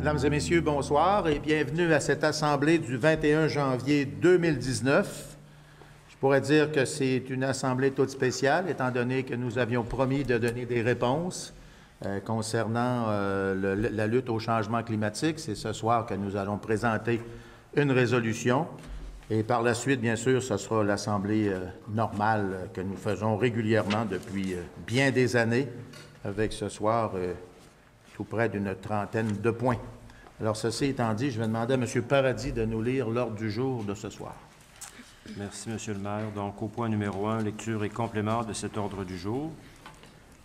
Mesdames et messieurs, bonsoir et bienvenue à cette assemblée du 21 janvier 2019. Je pourrais dire que c'est une assemblée toute spéciale, étant donné que nous avions promis de donner des réponses concernant la lutte au changement climatique. C'est ce soir que nous allons présenter une résolution. Et par la suite, bien sûr, ce sera l'assemblée normale que nous faisons régulièrement depuis bien des années, avec ce soir tout près d'une trentaine de points. Alors, ceci étant dit, je vais demander à M. Paradis de nous lire l'ordre du jour de ce soir. Merci, M. le maire. Donc, au point numéro 1, lecture et complément de cet ordre du jour.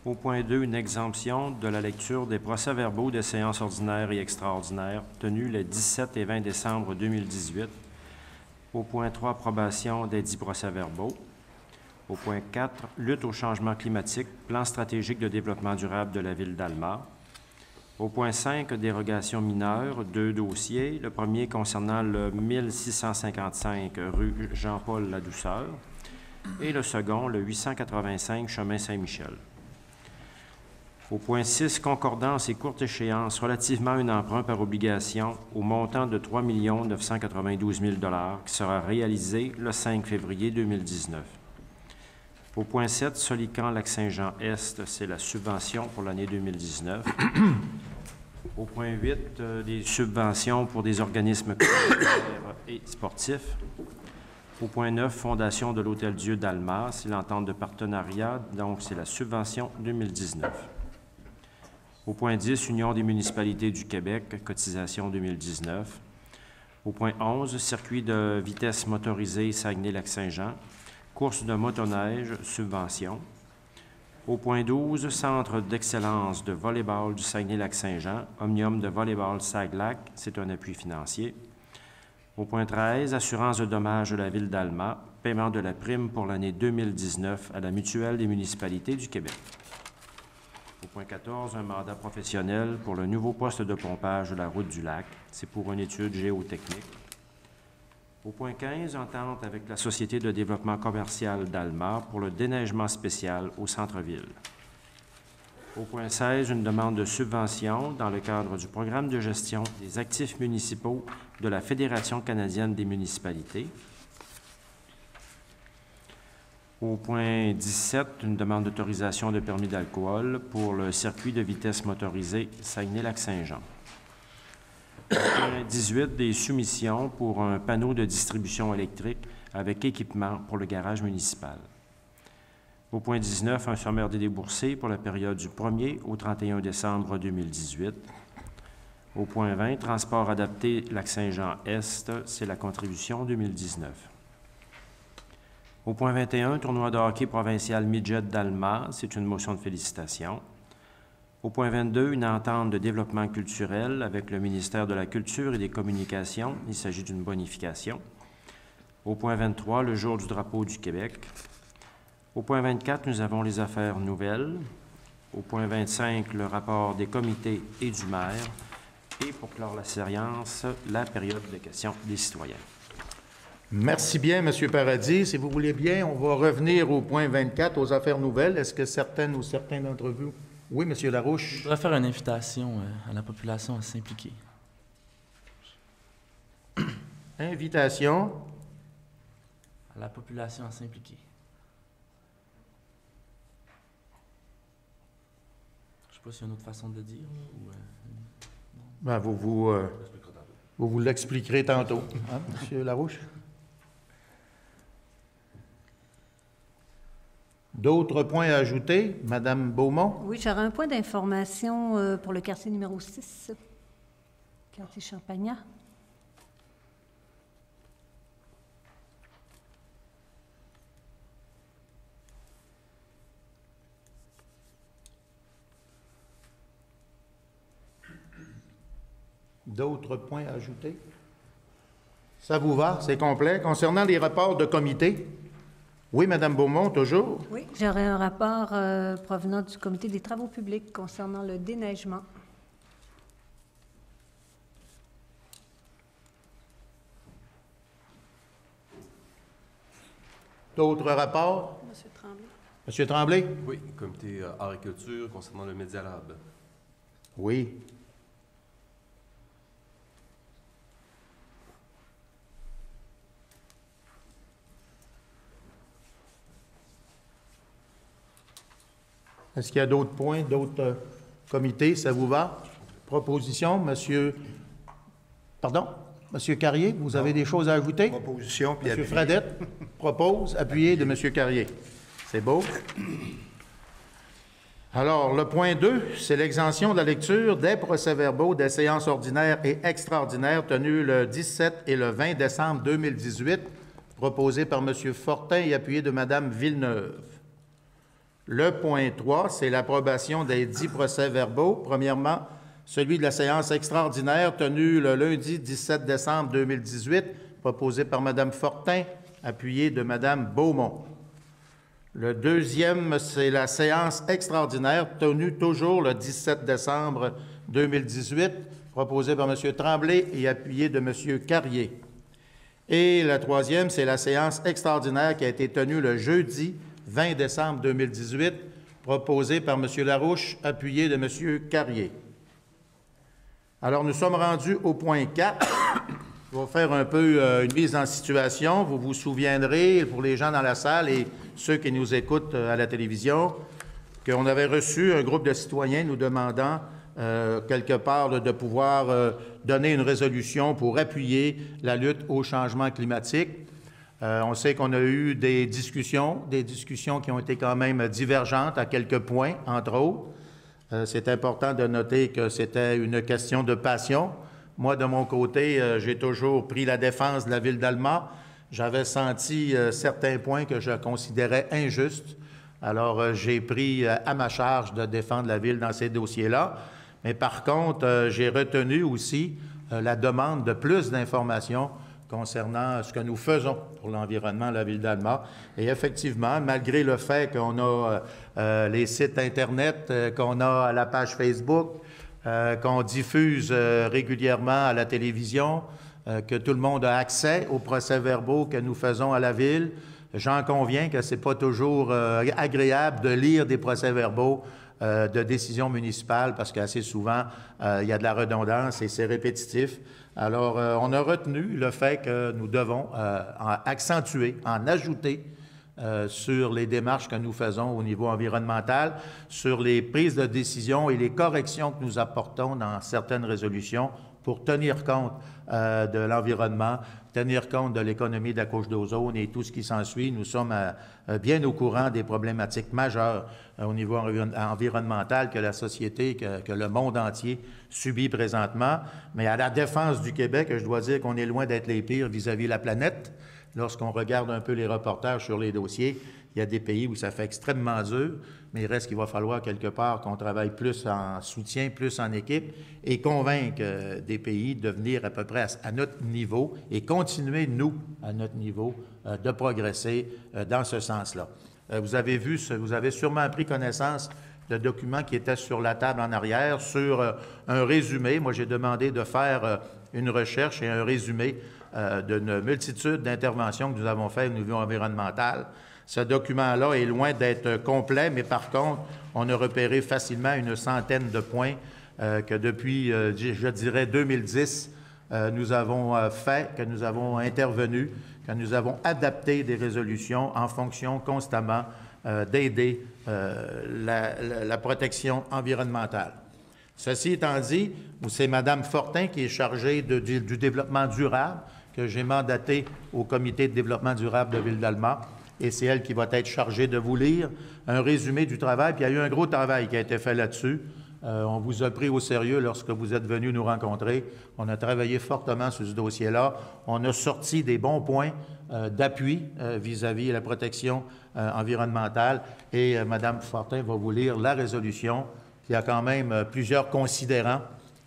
Au point 2, une exemption de la lecture des procès-verbaux des séances ordinaires et extraordinaires tenues les 17 et 20 décembre 2018. Au point 3, approbation des 10 procès-verbaux. Au point 4, lutte au changement climatique, plan stratégique de développement durable de la ville d'Alma. Au point 5, dérogation mineure, 2 dossiers. Le premier concernant le 1655 rue Jean-Paul Ladouceur et le second, le 885 chemin Saint-Michel. Au point 6, concordance et courte échéance relativement à un emprunt par obligation au montant de 3 992 000 qui sera réalisé le 5 février 2019. Au point 7, Solican-Lac-Saint-Jean-Est, c'est la subvention pour l'année 2019. Au point 8, des subventions pour des organismes communautaires et sportifs. Au point 9, Fondation de l'Hôtel-Dieu d'Alma, c'est l'entente de partenariat, donc c'est la subvention 2019. Au point 10, Union des municipalités du Québec, cotisation 2019. Au point 11, circuit de vitesse motorisée Saguenay-Lac-Saint-Jean, course de motoneige, subvention. Au point 12, Centre d'excellence de volleyball du Saguenay-Lac-Saint-Jean, Omnium de volleyball Saglac, c'est un appui financier. Au point 13, assurance de dommages de la ville d'Alma, paiement de la prime pour l'année 2019 à la Mutuelle des municipalités du Québec. Au point 14, un mandat professionnel pour le nouveau poste de pompage de la route du lac, c'est pour une étude géotechnique. Au point 15, entente avec la Société de développement commercial d'Alma pour le déneigement spécial au centre-ville. Au point 16, une demande de subvention dans le cadre du programme de gestion des actifs municipaux de la Fédération canadienne des municipalités. Au point 17, une demande d'autorisation de permis d'alcool pour le circuit de vitesse motorisé Saguenay-Lac-Saint-Jean. Au point 18, des soumissions pour un panneau de distribution électrique avec équipement pour le garage municipal. Au point 19, un sommaire des déboursés pour la période du 1er au 31 décembre 2018. Au point 20, transport adapté Lac-Saint-Jean-Est, c'est la contribution 2019. Au point 21, tournoi de hockey provincial Midget d'Alma, c'est une motion de félicitations. Au point 22, une entente de développement culturel avec le ministère de la Culture et des Communications. Il s'agit d'une bonification. Au point 23, le jour du drapeau du Québec. Au point 24, nous avons les affaires nouvelles. Au point 25, le rapport des comités et du maire. Et pour clore la séance, la période de questions des citoyens. Merci bien, M. Paradis. Si vous voulez bien, on va revenir au point 24, aux affaires nouvelles. Est-ce que certaines ou certains d'entre vous... Oui, M. Larouche. Je voudrais faire une invitation à la population à s'impliquer. Invitation. À la population à s'impliquer. Je ne sais pas s'il y a une autre façon de le dire. Ou, ben, vous l'expliquerez tantôt, hein, M. Larouche. D'autres points à ajouter? Mme Beaumont? Oui, j'aurais un point d'information pour le quartier numéro 6, quartier Champagnat. D'autres points à ajouter? Ça vous va? C'est complet. Concernant les rapports de comité? Oui, Mme Beaumont, toujours? Oui, j'aurais un rapport provenant du comité des travaux publics concernant le déneigement. D'autres rapports? Monsieur Tremblay. Monsieur Tremblay? Oui, comité art et culture concernant le Media Lab. Oui. Est-ce qu'il y a d'autres points, d'autres comités? Ça vous va? Proposition, Monsieur... Pardon? Monsieur Carrier, vous avez des choses à ajouter? Proposition, puis Monsieur appui. Fradette propose, appuyé de Monsieur Carrier. C'est beau. Alors, le point 2, c'est l'exemption de la lecture des procès-verbaux des séances ordinaires et extraordinaires tenues le 17 et le 20 décembre 2018, proposé par M. Fortin et appuyé de Mme Villeneuve. Le point 3, c'est l'approbation des 10 procès-verbaux. Premièrement, celui de la séance extraordinaire tenue le lundi 17 décembre 2018, proposé par Mme Fortin, appuyé de Mme Beaumont. Le deuxième, c'est la séance extraordinaire tenue toujours le 17 décembre 2018, proposée par M. Tremblay et appuyée de M. Carrier. Et la troisième, c'est la séance extraordinaire qui a été tenue le jeudi 20 décembre 2018, proposée par M. Larouche, appuyée de M. Carrier. Alors, nous sommes rendus au point 4. Je vais faire un peu une mise en situation. Vous vous souviendrez, pour les gens dans la salle et ceux qui nous écoutent à la télévision, qu'on avait reçu un groupe de citoyens nous demandant quelque part de pouvoir donner une résolution pour appuyer la lutte au changement climatique. On sait qu'on a eu des discussions qui ont été quand même divergentes à quelques points, entre autres. C'est important de noter que c'était une question de passion. Moi, de mon côté, j'ai toujours pris la défense de la ville d'Alma. J'avais senti certains points que je considérais injustes. Alors, j'ai pris à ma charge de défendre la ville dans ces dossiers-là. Mais par contre, j'ai retenu aussi la demande de plus d'informations concernant ce que nous faisons pour l'environnement de la ville d'Alma. Et effectivement, malgré le fait qu'on a les sites Internet, qu'on a la page Facebook, qu'on diffuse régulièrement à la télévision, que tout le monde a accès aux procès-verbaux que nous faisons à la ville, j'en conviens que ce n'est pas toujours agréable de lire des procès-verbaux de décisions municipales parce qu'assez souvent, il y a de la redondance et c'est répétitif. Alors, on a retenu le fait que nous devons accentuer, en ajouter sur les démarches que nous faisons au niveau environnemental, sur les prises de décision et les corrections que nous apportons dans certaines résolutions pour tenir compte de l'environnement, tenir compte de l'économie de la couche d'ozone et tout ce qui s'ensuit. Nous sommes bien au courant des problématiques majeures au niveau environnemental que la société, que le monde entier subit présentement. Mais à la défense du Québec, je dois dire qu'on est loin d'être les pires vis-à-vis de la planète. Lorsqu'on regarde un peu les reportages sur les dossiers, il y a des pays où ça fait extrêmement dur, mais il reste qu'il va falloir quelque part qu'on travaille plus en soutien, plus en équipe et convaincre des pays de venir à peu près à notre niveau et continuer, nous, à notre niveau, de progresser dans ce sens-là. Vous avez sûrement pris connaissance de documents qui étaient sur la table en arrière sur un résumé. Moi, j'ai demandé de faire une recherche et un résumé d'une multitude d'interventions que nous avons faites au niveau environnemental. Ce document-là est loin d'être complet, mais par contre, on a repéré facilement une centaine de points que depuis, je dirais, 2010, nous avons fait, que nous avons intervenu, que nous avons adapté des résolutions en fonction constamment d'aider la protection environnementale. Ceci étant dit, c'est Mme Fortin qui est chargée du développement durable, que j'ai mandaté au Comité de développement durable de Ville d'Alma, et c'est elle qui va être chargée de vous lire un résumé du travail. Puis il y a eu un gros travail qui a été fait là-dessus. On vous a pris au sérieux lorsque vous êtes venus nous rencontrer. On a travaillé fortement sur ce dossier-là. On a sorti des bons points d'appui vis-à-vis de la protection environnementale. Et Mme Fortin va vous lire la résolution qui a quand même plusieurs considérants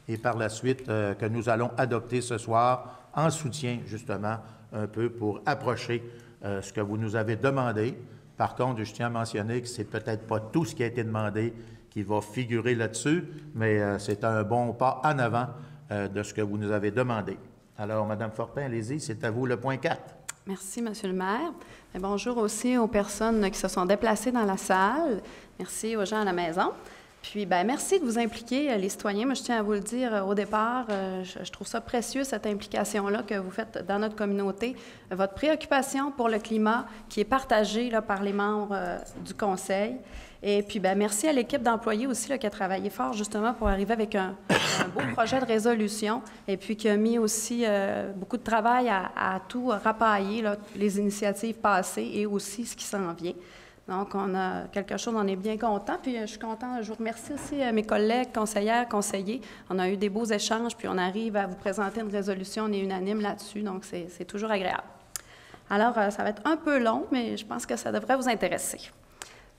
et par la suite que nous allons adopter ce soir en soutien, justement, un peu pour approcher ce que vous nous avez demandé. Par contre, je tiens à mentionner que c'est peut-être pas tout ce qui a été demandé qui va figurer là-dessus, mais c'est un bon pas en avant de ce que vous nous avez demandé. Alors, Mme Fortin, allez-y, c'est à vous le point 4. Merci, M. le maire. Et bonjour aussi aux personnes qui se sont déplacées dans la salle. Merci aux gens à la maison. Puis, bien, merci de vous impliquer, les citoyens. Moi, je tiens à vous le dire au départ, je trouve ça précieux, cette implication-là que vous faites dans notre communauté. Votre préoccupation pour le climat qui est partagée là, par les membres du Conseil. Et puis, bien, merci à l'équipe d'employés aussi là, qui a travaillé fort justement pour arriver avec un beau projet de résolution et puis qui a mis aussi beaucoup de travail à tout rapailler, là, les initiatives passées et aussi ce qui s'en vient. Donc, on a quelque chose, on est bien content. Puis, je suis contente, je vous remercie aussi mes collègues, conseillères, conseillers. On a eu des beaux échanges, puis on arrive à vous présenter une résolution, on est unanime là-dessus, donc c'est toujours agréable. Alors, ça va être un peu long, mais je pense que ça devrait vous intéresser.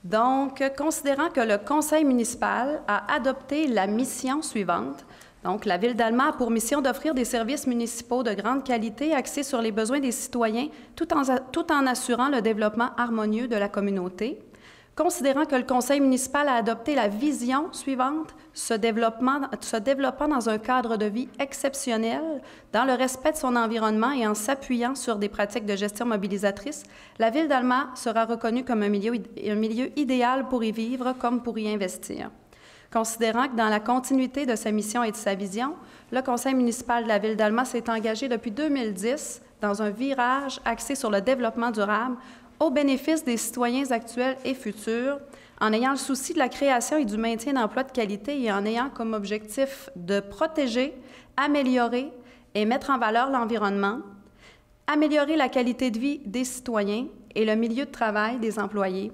Donc, considérant que le conseil municipal a adopté la mission suivante, donc la Ville d'Alma a pour mission d'offrir des services municipaux de grande qualité axés sur les besoins des citoyens tout en assurant le développement harmonieux de la communauté. Considérant que le conseil municipal a adopté la vision suivante, se développant dans un cadre de vie exceptionnel, dans le respect de son environnement et en s'appuyant sur des pratiques de gestion mobilisatrices, la Ville d'Alma sera reconnue comme un milieu idéal pour y vivre comme pour y investir. Considérant que dans la continuité de sa mission et de sa vision, le conseil municipal de la Ville d'Alma s'est engagé depuis 2010 dans un virage axé sur le développement durable au bénéfice des citoyens actuels et futurs, en ayant le souci de la création et du maintien d'emplois de qualité et en ayant comme objectif de protéger, améliorer et mettre en valeur l'environnement, améliorer la qualité de vie des citoyens et le milieu de travail des employés,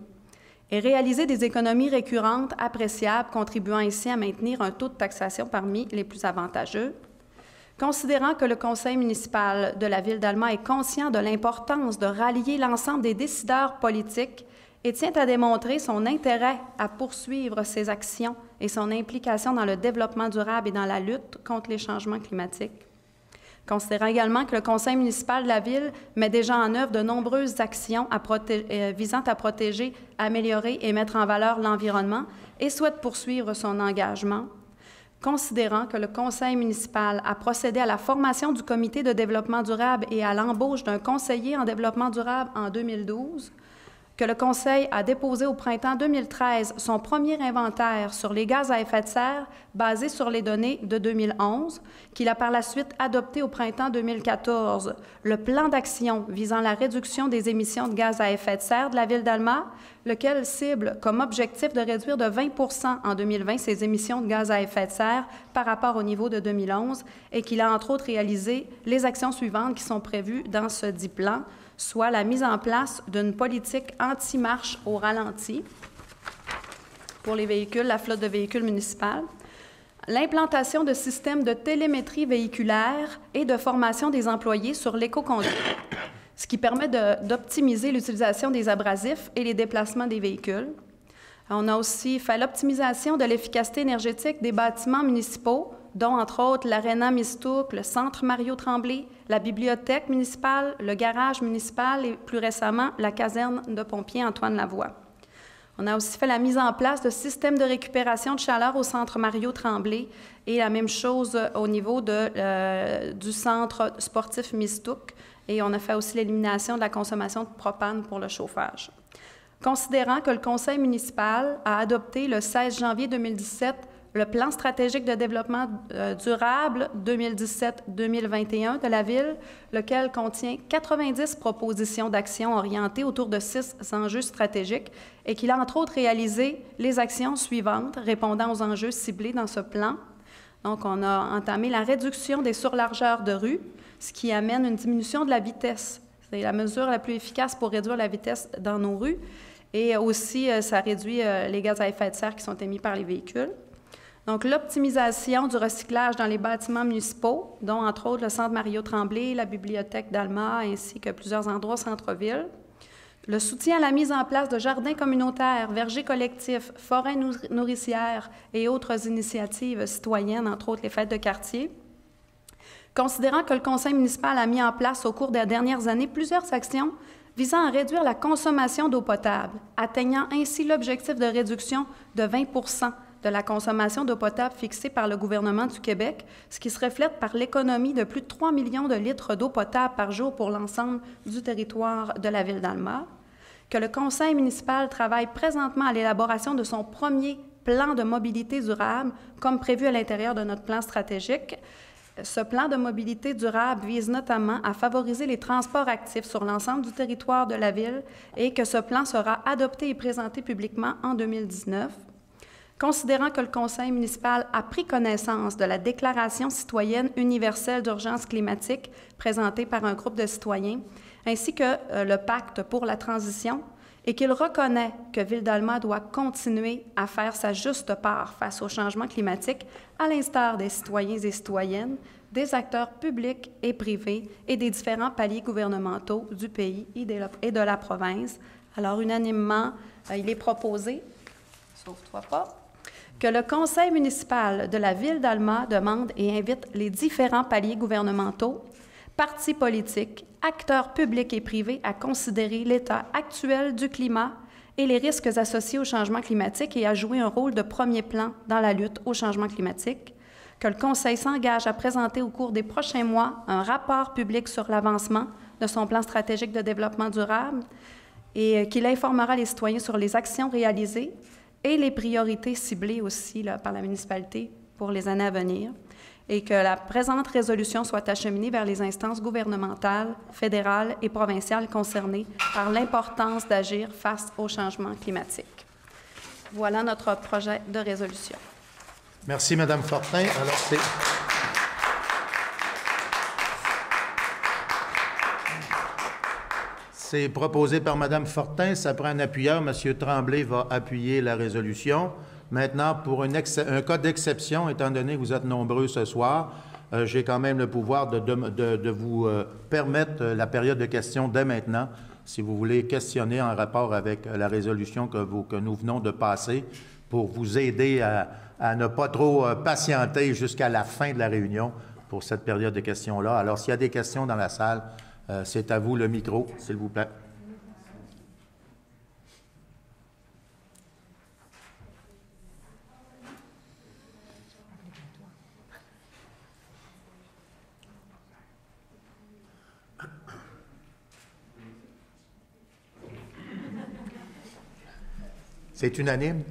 et réaliser des économies récurrentes appréciables, contribuant ainsi à maintenir un taux de taxation parmi les plus avantageux. Considérant que le conseil municipal de la Ville d'Alma est conscient de l'importance de rallier l'ensemble des décideurs politiques et tient à démontrer son intérêt à poursuivre ses actions et son implication dans le développement durable et dans la lutte contre les changements climatiques. Considérant également que le conseil municipal de la Ville met déjà en œuvre de nombreuses actions visant à protéger, améliorer et mettre en valeur l'environnement et souhaite poursuivre son engagement. Considérant que le conseil municipal a procédé à la formation du comité de développement durable et à l'embauche d'un conseiller en développement durable en 2012, que le conseil a déposé au printemps 2013 son premier inventaire sur les gaz à effet de serre basé sur les données de 2011, qu'il a par la suite adopté au printemps 2014 le plan d'action visant la réduction des émissions de gaz à effet de serre de la Ville d'Alma, lequel cible comme objectif de réduire de 20 % en 2020 ses émissions de gaz à effet de serre par rapport au niveau de 2011 et qu'il a entre autres réalisé les actions suivantes qui sont prévues dans ce dit plan, soit la mise en place d'une politique anti-marche au ralenti pour les véhicules, la flotte de véhicules municipaux, l'implantation de systèmes de télémétrie véhiculaire et de formation des employés sur l'éco-conduite, ce qui permet d'optimiser l'utilisation des abrasifs et les déplacements des véhicules. On a aussi fait l'optimisation de l'efficacité énergétique des bâtiments municipaux, dont, entre autres, l'Arena Mistouk, le Centre Mario Tremblay, la bibliothèque municipale, le garage municipal et, plus récemment, la caserne de pompiers Antoine Lavoie. On a aussi fait la mise en place de systèmes de récupération de chaleur au Centre Mario Tremblay et la même chose au niveau du Centre sportif Mistouk. Et on a fait aussi l'élimination de la consommation de propane pour le chauffage. Considérant que le conseil municipal a adopté le 16 janvier 2017 le plan stratégique de développement durable 2017-2021 de la Ville, lequel contient 90 propositions d'action orientées autour de 6 enjeux stratégiques et qu'il a entre autres réalisé les actions suivantes répondant aux enjeux ciblés dans ce plan. Donc, on a entamé la réduction des surlargeurs de rue, ce qui amène une diminution de la vitesse. C'est la mesure la plus efficace pour réduire la vitesse dans nos rues. Et aussi, ça réduit les gaz à effet de serre qui sont émis par les véhicules. Donc, l'optimisation du recyclage dans les bâtiments municipaux, dont, entre autres, le Centre Mario Tremblay, la Bibliothèque d'Alma, ainsi que plusieurs endroits au centre-ville. Le soutien à la mise en place de jardins communautaires, vergers collectifs, forêts nourricières et autres initiatives citoyennes, entre autres les fêtes de quartier. Considérant que le conseil municipal a mis en place au cours des dernières années plusieurs actions visant à réduire la consommation d'eau potable, atteignant ainsi l'objectif de réduction de 20 % de la consommation d'eau potable fixée par le gouvernement du Québec, ce qui se reflète par l'économie de plus de 3 millions de litres d'eau potable par jour pour l'ensemble du territoire de la Ville d'Alma, que le conseil municipal travaille présentement à l'élaboration de son premier plan de mobilité durable comme prévu à l'intérieur de notre plan stratégique. Ce plan de mobilité durable vise notamment à favoriser les transports actifs sur l'ensemble du territoire de la Ville et que ce plan sera adopté et présenté publiquement en 2019. Considérant que le Conseil municipal a pris connaissance de la Déclaration citoyenne universelle d'urgence climatique présentée par un groupe de citoyens, ainsi que le Pacte pour la transition, et qu'il reconnaît que Ville-d'Alma doit continuer à faire sa juste part face au changement climatique, à l'instar des citoyens et citoyennes, des acteurs publics et privés et des différents paliers gouvernementaux du pays et de la province. Alors, unanimement, il est proposé, sauve-toi pas, que le Conseil municipal de la Ville-d'Alma demande et invite les différents paliers gouvernementaux, partis politiques, acteurs publics et privés à considérer l'état actuel du climat et les risques associés au changement climatique et à jouer un rôle de premier plan dans la lutte au changement climatique, que le Conseil s'engage à présenter au cours des prochains mois un rapport public sur l'avancement de son plan stratégique de développement durable et qu'il informera les citoyens sur les actions réalisées et les priorités ciblées aussi là, par la municipalité pour les années à venir, et que la présente résolution soit acheminée vers les instances gouvernementales, fédérales et provinciales concernées par l'importance d'agir face au changement climatique. Voilà notre projet de résolution. Merci, Mme Fortin. Alors, c'est proposé par Mme Fortin. Ça prend un appuyeur. M. Tremblay va appuyer la résolution. Maintenant, pour un cas d'exception, étant donné que vous êtes nombreux ce soir, j'ai quand même le pouvoir de vous permettre la période de questions dès maintenant, si vous voulez questionner en rapport avec la résolution que nous venons de passer, pour vous aider à ne pas trop patienter jusqu'à la fin de la réunion pour cette période de questions-là. Alors, s'il y a des questions dans la salle, c'est à vous le micro, s'il vous plaît. C'est unanime?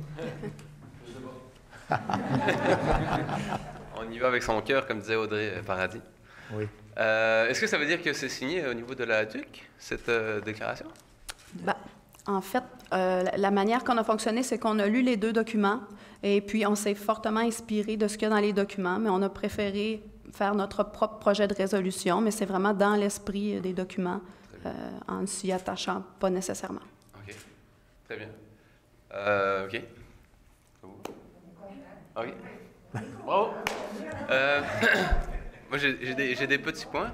On y va avec son cœur, comme disait Audrey Paradis. Oui. Est-ce que ça veut dire que c'est signé au niveau de la DUC, cette déclaration? Ben, en fait, la manière qu'on a fonctionné, c'est qu'on a lu les deux documents et puis on s'est fortement inspiré de ce qu'il y a dans les documents, mais on a préféré faire notre propre projet de résolution, mais c'est vraiment dans l'esprit des documents, en ne s'y attachant pas nécessairement. OK. Très bien. OK. OK. Bravo. Moi, j'ai des petits points.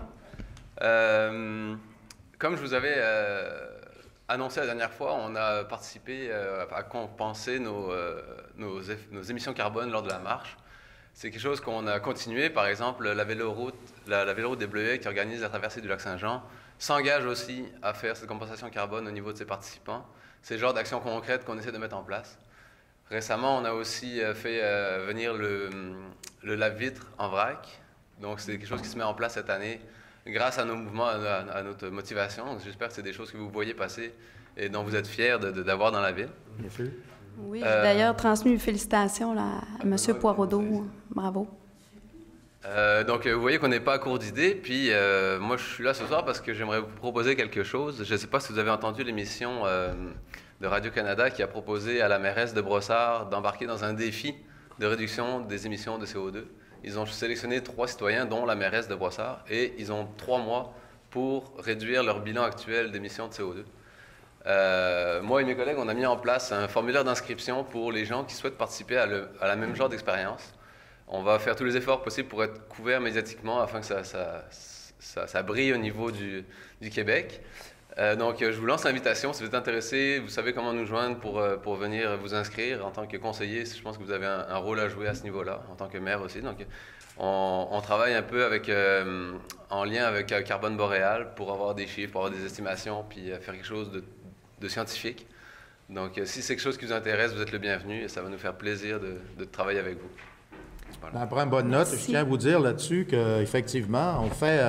Comme je vous avais annoncé la dernière fois, on a participé à compenser nos émissions carbone lors de la marche. C'est quelque chose qu'on a continué. Par exemple, la véloroute des Bleuets, qui organise la traversée du lac Saint-Jean, s'engage aussi à faire cette compensation carbone au niveau de ses participants. C'est le genre d'action concrète qu'on essaie de mettre en place. Récemment, on a aussi fait venir le lave-vitre en vrac. Donc, c'est quelque chose qui se met en place cette année grâce à nos mouvements, à notre motivation. Donc, j'espère que c'est des choses que vous voyez passer et dont vous êtes fiers d'avoir dans la ville. Bien sûr. Oui, j'ai d'ailleurs transmis une félicitation là, à M. Poireaudeau. Bravo. Donc, vous voyez qu'on n'est pas à court d'idées. Puis, moi, je suis là ce soir parce que j'aimerais vous proposer quelque chose. Je ne sais pas si vous avez entendu l'émission de Radio-Canada qui a proposé à la mairesse de Brossard d'embarquer dans un défi de réduction des émissions de CO2. Ils ont sélectionné 3 citoyens, dont la mairesse de Brossard, et ils ont 3 mois pour réduire leur bilan actuel d'émissions de CO2. Moi et mes collègues, on a mis en place un formulaire d'inscription pour les gens qui souhaitent participer à la même genre d'expérience. On va faire tous les efforts possibles pour être couverts médiatiquement afin que ça brille au niveau du Québec. Donc, je vous lance l'invitation. Si vous êtes intéressé, vous savez comment nous joindre pour venir vous inscrire. En tant que conseiller, je pense que vous avez un rôle à jouer à ce niveau-là, en tant que maire aussi. Donc, on travaille un peu en lien avec Carbone Boréal pour avoir des chiffres, pour avoir des estimations, puis faire quelque chose de scientifique. Donc, si c'est quelque chose qui vous intéresse, vous êtes le bienvenu et ça va nous faire plaisir de travailler avec vous. Voilà. Ça prend une bonne note. Merci. Je tiens à vous dire là-dessus qu'effectivement, on fait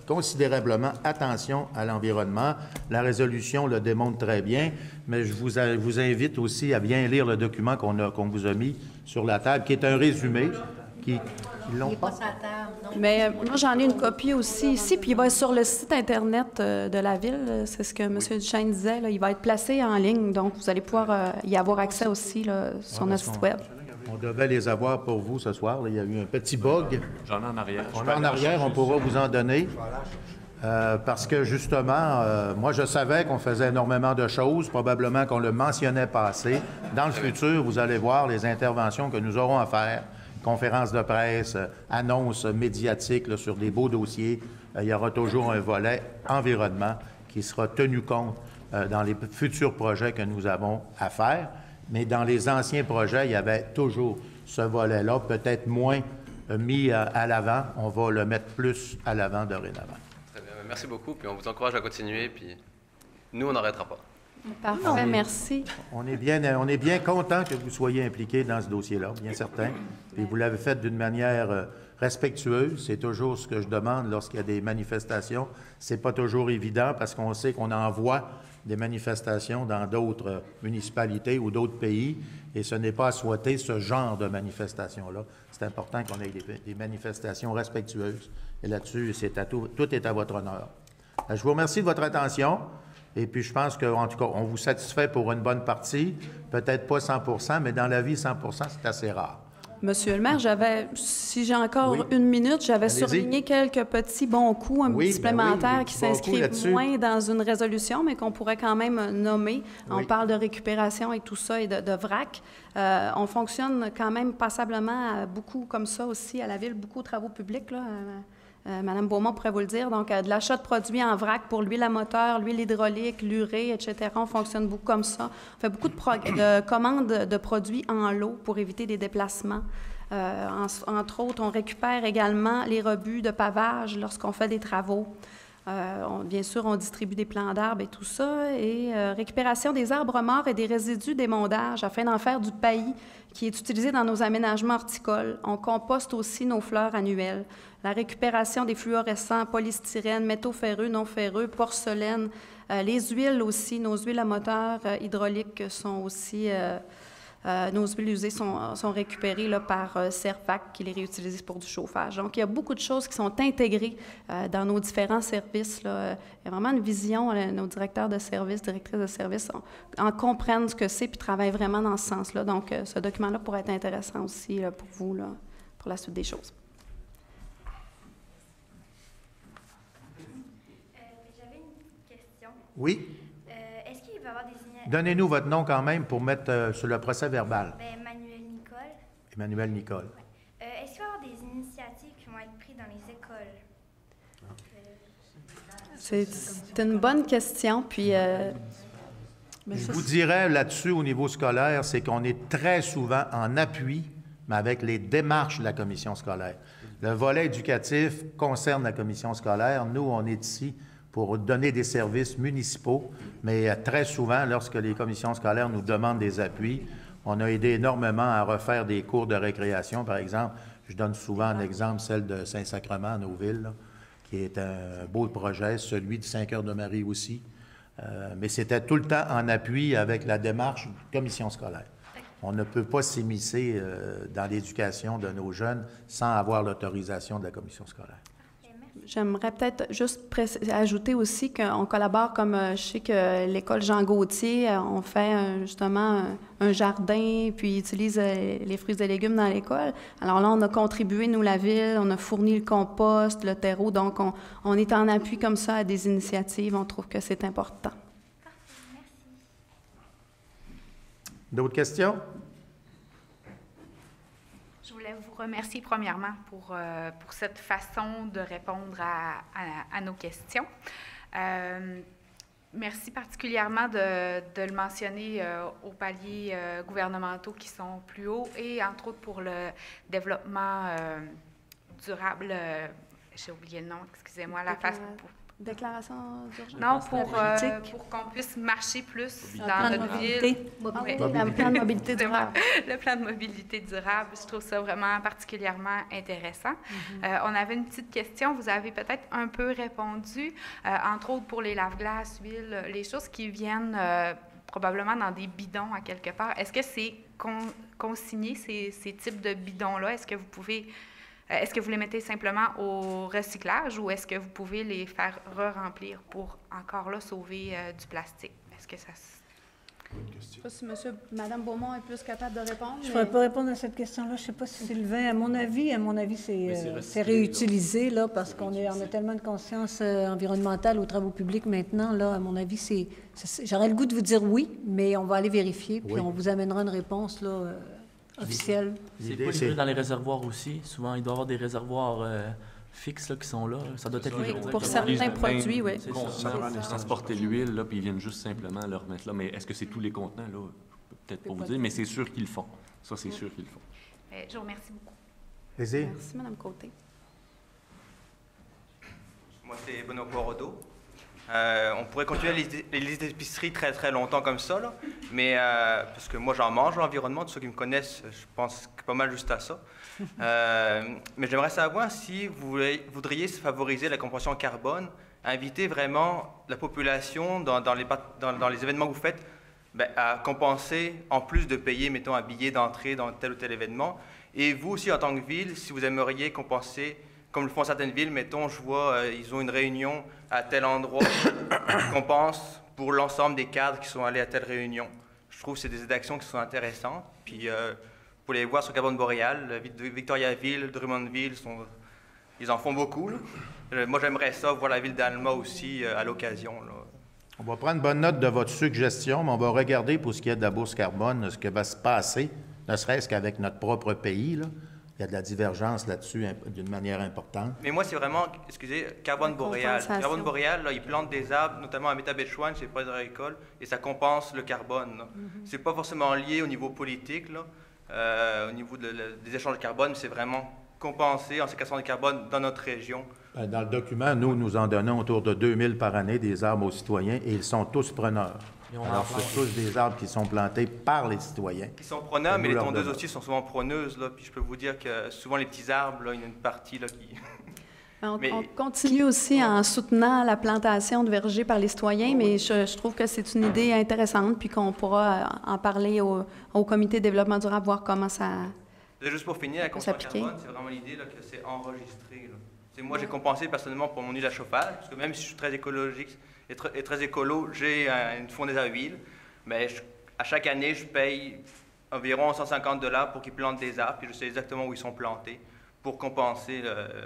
considérablement attention à l'environnement. La résolution le démontre très bien, mais je vous invite aussi à bien lire le document qu'on vous a mis sur la table, qui est un résumé. Ils l'ont pas. Mais moi, j'en ai une copie aussi ici, puis il va être sur le site Internet de la Ville. C'est ce que M. Duchesne disait. Là. Il va être placé en ligne, donc vous allez pouvoir y avoir accès aussi là, sur notre site Web. On devait les avoir pour vous ce soir. Là, il y a eu un petit bug. J'en ai en arrière. On est en arrière, on pourra vous en donner. Parce que justement, moi, je savais qu'on faisait énormément de choses, probablement qu'on le mentionnait pas assez. Dans le futur, vous allez voir les interventions que nous aurons à faire, conférences de presse, annonces médiatiques là, sur des beaux dossiers. Il y aura toujours un volet environnement qui sera tenu compte dans les futurs projets que nous avons à faire. Mais dans les anciens projets, il y avait toujours ce volet-là, peut-être moins mis à l'avant. On va le mettre plus à l'avant dorénavant. Très bien. Merci beaucoup. Puis on vous encourage à continuer. Puis nous, on n'arrêtera pas. Parfait, merci. On est bien content que vous soyez impliqués dans ce dossier-là, bien certain. Puis vous l'avez fait d'une manière respectueuse. C'est toujours ce que je demande lorsqu'il y a des manifestations. C'est pas toujours évident parce qu'on sait qu'on envoie des manifestations dans d'autres municipalités ou d'autres pays, et ce n'est pas à souhaiter ce genre de manifestation-là. C'est important qu'on ait des manifestations respectueuses. Et là-dessus, tout est à votre honneur. Je vous remercie de votre attention. Et puis, je pense qu'en tout cas, on vous satisfait pour une bonne partie. Peut-être pas 100 mais dans la vie, 100 c'est assez rare. Monsieur le maire, si j'ai encore Oui. une minute, j'avais Allez-y. surligné quelques petits bons coups supplémentaires oui, qui petits bons coups s'inscrivent là-dessus. moins dans une résolution, mais qu'on pourrait quand même nommer. On Oui. parle de récupération et tout ça et de vrac. On fonctionne quand même passablement beaucoup comme ça aussi à la Ville, beaucoup de travaux publics, là. Madame Beaumont pourrait vous le dire. Donc, de l'achat de produits en vrac pour l'huile à moteur, l'huile hydraulique, l'urée, etc. On fonctionne beaucoup comme ça. On fait beaucoup de commandes de produits en lot pour éviter des déplacements. Entre autres, on récupère également les rebuts de pavage lorsqu'on fait des travaux. Bien sûr, on distribue des plants d'arbres et tout ça. Et récupération des arbres morts et des résidus d'émondage afin d'en faire du paillis qui est utilisé dans nos aménagements horticoles. On composte aussi nos fleurs annuelles. La récupération des fluorescents, polystyrène, métaux ferreux, non ferreux, porcelaine. Les huiles aussi, nos huiles à moteur hydrauliques sont aussi... nos huiles usées sont récupérées là, par Servac, qui les réutilise pour du chauffage. Donc, il y a beaucoup de choses qui sont intégrées dans nos différents services. Là. Il y a vraiment une vision. Nos directeurs de services, directrices de services en comprennent ce que c'est puis travaillent vraiment dans ce sens-là. Donc, ce document-là pourrait être intéressant aussi là, pour vous, là, pour la suite des choses. J'avais une question. Oui? Est-ce qu'il va y avoir des initiatives? Donnez-nous votre nom quand même pour mettre sur le procès verbal. Emmanuel Nicole. Emmanuel Nicole. Est-ce qu'il va y avoir des initiatives qui vont être prises dans les écoles? C'est une bonne question. Puis, Je vous dirais là-dessus, au niveau scolaire, c'est qu'on est très souvent en appui, mais avec les démarches de la commission scolaire. Le volet éducatif concerne la commission scolaire. Nous, on est ici pour donner des services municipaux, mais très souvent, lorsque les commissions scolaires nous demandent des appuis, on a aidé énormément à refaire des cours de récréation, par exemple. Je donne souvent un exemple, celle de Saint-Sacrement à Nauville, là, qui est un beau projet, celui de Saint-Cœur-de-Marie aussi. Mais c'était tout le temps en appui avec la démarche de commission scolaire. On ne peut pas s'immiscer dans l'éducation de nos jeunes sans avoir l'autorisation de la commission scolaire. j'aimerais peut-être juste ajouter aussi qu'on collabore, comme je sais que l'école Jean Gauthier, on fait justement un jardin, puis utilise les fruits et légumes dans l'école. Alors là, on a contribué, nous, la Ville, on a fourni le compost, le terreau, donc on est en appui comme ça à des initiatives. On trouve que c'est important. D'autres questions? Je voulais vous remercier premièrement pour cette façon de répondre à nos questions. Merci particulièrement de le mentionner aux paliers gouvernementaux qui sont plus hauts et entre autres pour le développement durable, j'ai oublié le nom, excusez-moi, Déclaration d'urgence? Non, politique. pour qu'on puisse marcher plus Un dans plan de notre mobilité. ville. Oui. Le plan de mobilité durable. Le plan de mobilité durable, je trouve ça vraiment particulièrement intéressant. On avait une petite question, vous avez peut-être un peu répondu, entre autres pour les lave-glaces, huiles, les choses qui viennent probablement dans des bidons à quelque part. Est-ce que c'est consigné, ces types de bidons-là? Est-ce que vous les mettez simplement au recyclage ou est-ce que vous pouvez les faire re-remplir pour encore là sauver du plastique? Est-ce que ça... Je ne sais pas si Mme Beaumont est plus capable de répondre. Je ne pourrais pas répondre à cette question-là. Je ne sais pas si Sylvain, à mon avis, c'est réutilisé, là, parce qu'on a tellement de conscience environnementale aux travaux publics maintenant, là, à mon avis, j'aurais le goût de vous dire oui, mais on va aller vérifier, puis on vous amènera une réponse, là, officielle. C'est pas livré dans les réservoirs aussi. Souvent, il doit y avoir des réservoirs fixes là, qui sont là. Ça doit être livré. Pour certains produits, oui. Ils transportent l'huile, là, puis ils viennent juste simplement le remettre là. Mais est-ce que c'est tous les contenants, là? Je peux peut-être pas vous dire, mais c'est sûr qu'ils le font. Ça, c'est sûr qu'ils le font. Je vous remercie beaucoup. Vas-y. Merci, Mme Côté. Moi, c'est Benoît Poirodeau. On pourrait continuer les listes d'épicerie très, très longtemps comme ça, là, mais parce que moi, j'en mange l'environnement. Tous ceux qui me connaissent, je pense pas mal juste à ça. Mais j'aimerais savoir si vous voudriez favoriser la compensation carbone, inviter vraiment la population dans les événements que vous faites à compenser, en plus de payer, mettons, un billet d'entrée dans tel ou tel événement. Et vous aussi, en tant que ville, si vous aimeriez compenser, comme le font certaines villes, mettons, je vois, ils ont une réunion à tel endroit, ils compensent pour l'ensemble des cadres qui sont allés à telle réunion. Je trouve que c'est des actions qui sont intéressantes. Puis, vous pouvez les voir sur Carbone Boréal, Victoriaville, Drummondville, ils en font beaucoup. Moi, j'aimerais ça, voir la ville d'Alma aussi à l'occasion. On va prendre bonne note de votre suggestion, mais on va regarder pour ce qui est de la bourse carbone, ce qui va se passer, ne serait-ce qu'avec notre propre pays, là. Il y a de la divergence là-dessus d'une manière importante. Mais moi, c'est vraiment, Carbone Boréal. Carbone Boréal, là, ils plantent des arbres, notamment à Métabetchouane, chez les agricoles, et ça compense le carbone. C'est pas forcément lié au niveau politique, là, au niveau des échanges de carbone, mais c'est vraiment compensé en séquestration de carbone dans notre région. Dans le document, nous en donnons autour de 2000 par année des arbres aux citoyens, et ils sont tous preneurs. Alors, c'est tous des arbres qui sont plantés par les citoyens. Ils sont preneurs, mais les tondeuses aussi sont souvent preneuses. Là. Puis je peux vous dire que souvent, les petits arbres, là, il y a une partie là, qui... On continue aussi en soutenant la plantation de vergers par les citoyens, mais je trouve que c'est une idée intéressante, puis qu'on pourra en parler au comité de développement durable, voir comment ça... Juste pour finir, la compensation carbone, c'est vraiment l'idée là, que c'est enregistré. Là. Moi, j'ai compensé personnellement pour mon huile à chauffage, parce que même si je suis très écologique, et très écolo, j'ai une fondaise à huile, mais à chaque année, je paye environ 150 $ pour qu'ils plantent des arbres, puis je sais exactement où ils sont plantés, pour compenser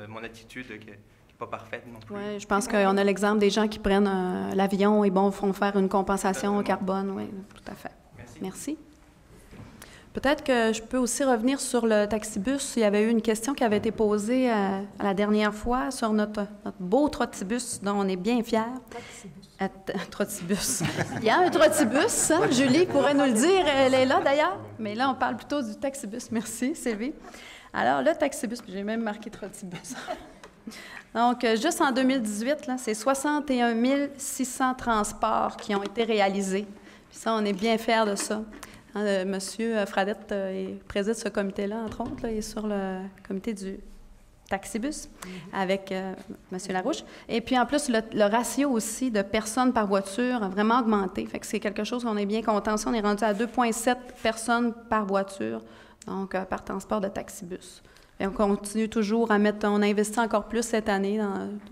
mon attitude qui n'est pas parfaite non plus. Oui, je pense qu'on a l'exemple des gens qui prennent l'avion et font faire une compensation au carbone. Oui, tout à fait. Merci. Peut-être que je peux aussi revenir sur le taxibus. Il y avait eu une question qui avait été posée à la dernière fois sur notre beau trottibus dont on est bien fiers. Trottibus. Il y a un trottibus, hein? Julie pourrait nous le dire. Elle est là d'ailleurs. Mais là, on parle plutôt du taxibus. Merci, Sylvie. Alors, le taxibus, j'ai même marqué trottibus. Donc, juste en 2018, là, c'est 61 600 transports qui ont été réalisés. Puis ça, on est bien fiers de ça. Monsieur Fradette préside ce comité-là, entre autres. Là, il est sur le comité du taxibus avec Monsieur Larouche. Et puis, en plus, le ratio aussi de personnes par voiture a vraiment augmenté. Fait que c'est quelque chose qu'on est bien content. On est rendu à 2,7 personnes par voiture, donc par transport de taxibus. Et on continue toujours on investit encore plus cette année.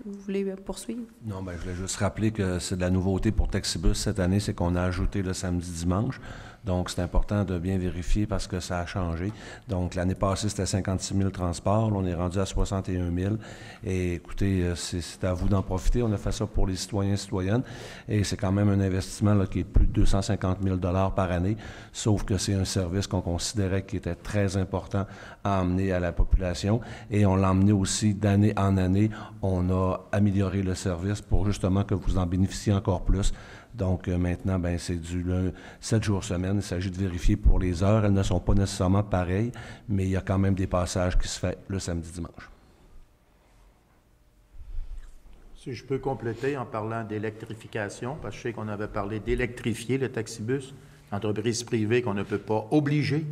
Vous voulez poursuivre? Non, bien, je voulais juste rappeler que c'est de la nouveauté pour Taxibus cette année, c'est qu'on a ajouté le samedi-dimanche. Donc, c'est important de bien vérifier parce que ça a changé. Donc, l'année passée, c'était 56 000 transports. Là, on est rendu à 61 000. Et écoutez, c'est à vous d'en profiter. On a fait ça pour les citoyens et citoyennes. Et c'est quand même un investissement là, qui est plus de 250 000 $ par année. Sauf que c'est un service qu'on considérait qui était très important à amener à la population. Et on l'a emmené aussi d'année en année. On a amélioré le service pour justement que vous en bénéficiez encore plus. Donc, maintenant, bien, c'est du 7 jours semaine. Il s'agit de vérifier pour les heures. Elles ne sont pas nécessairement pareilles, mais il y a quand même des passages qui se font le samedi-dimanche. Si je peux compléter en parlant d'électrification, parce que je sais qu'on avait parlé d'électrifier le taxibus, entreprise privée qu'on ne peut pas obliger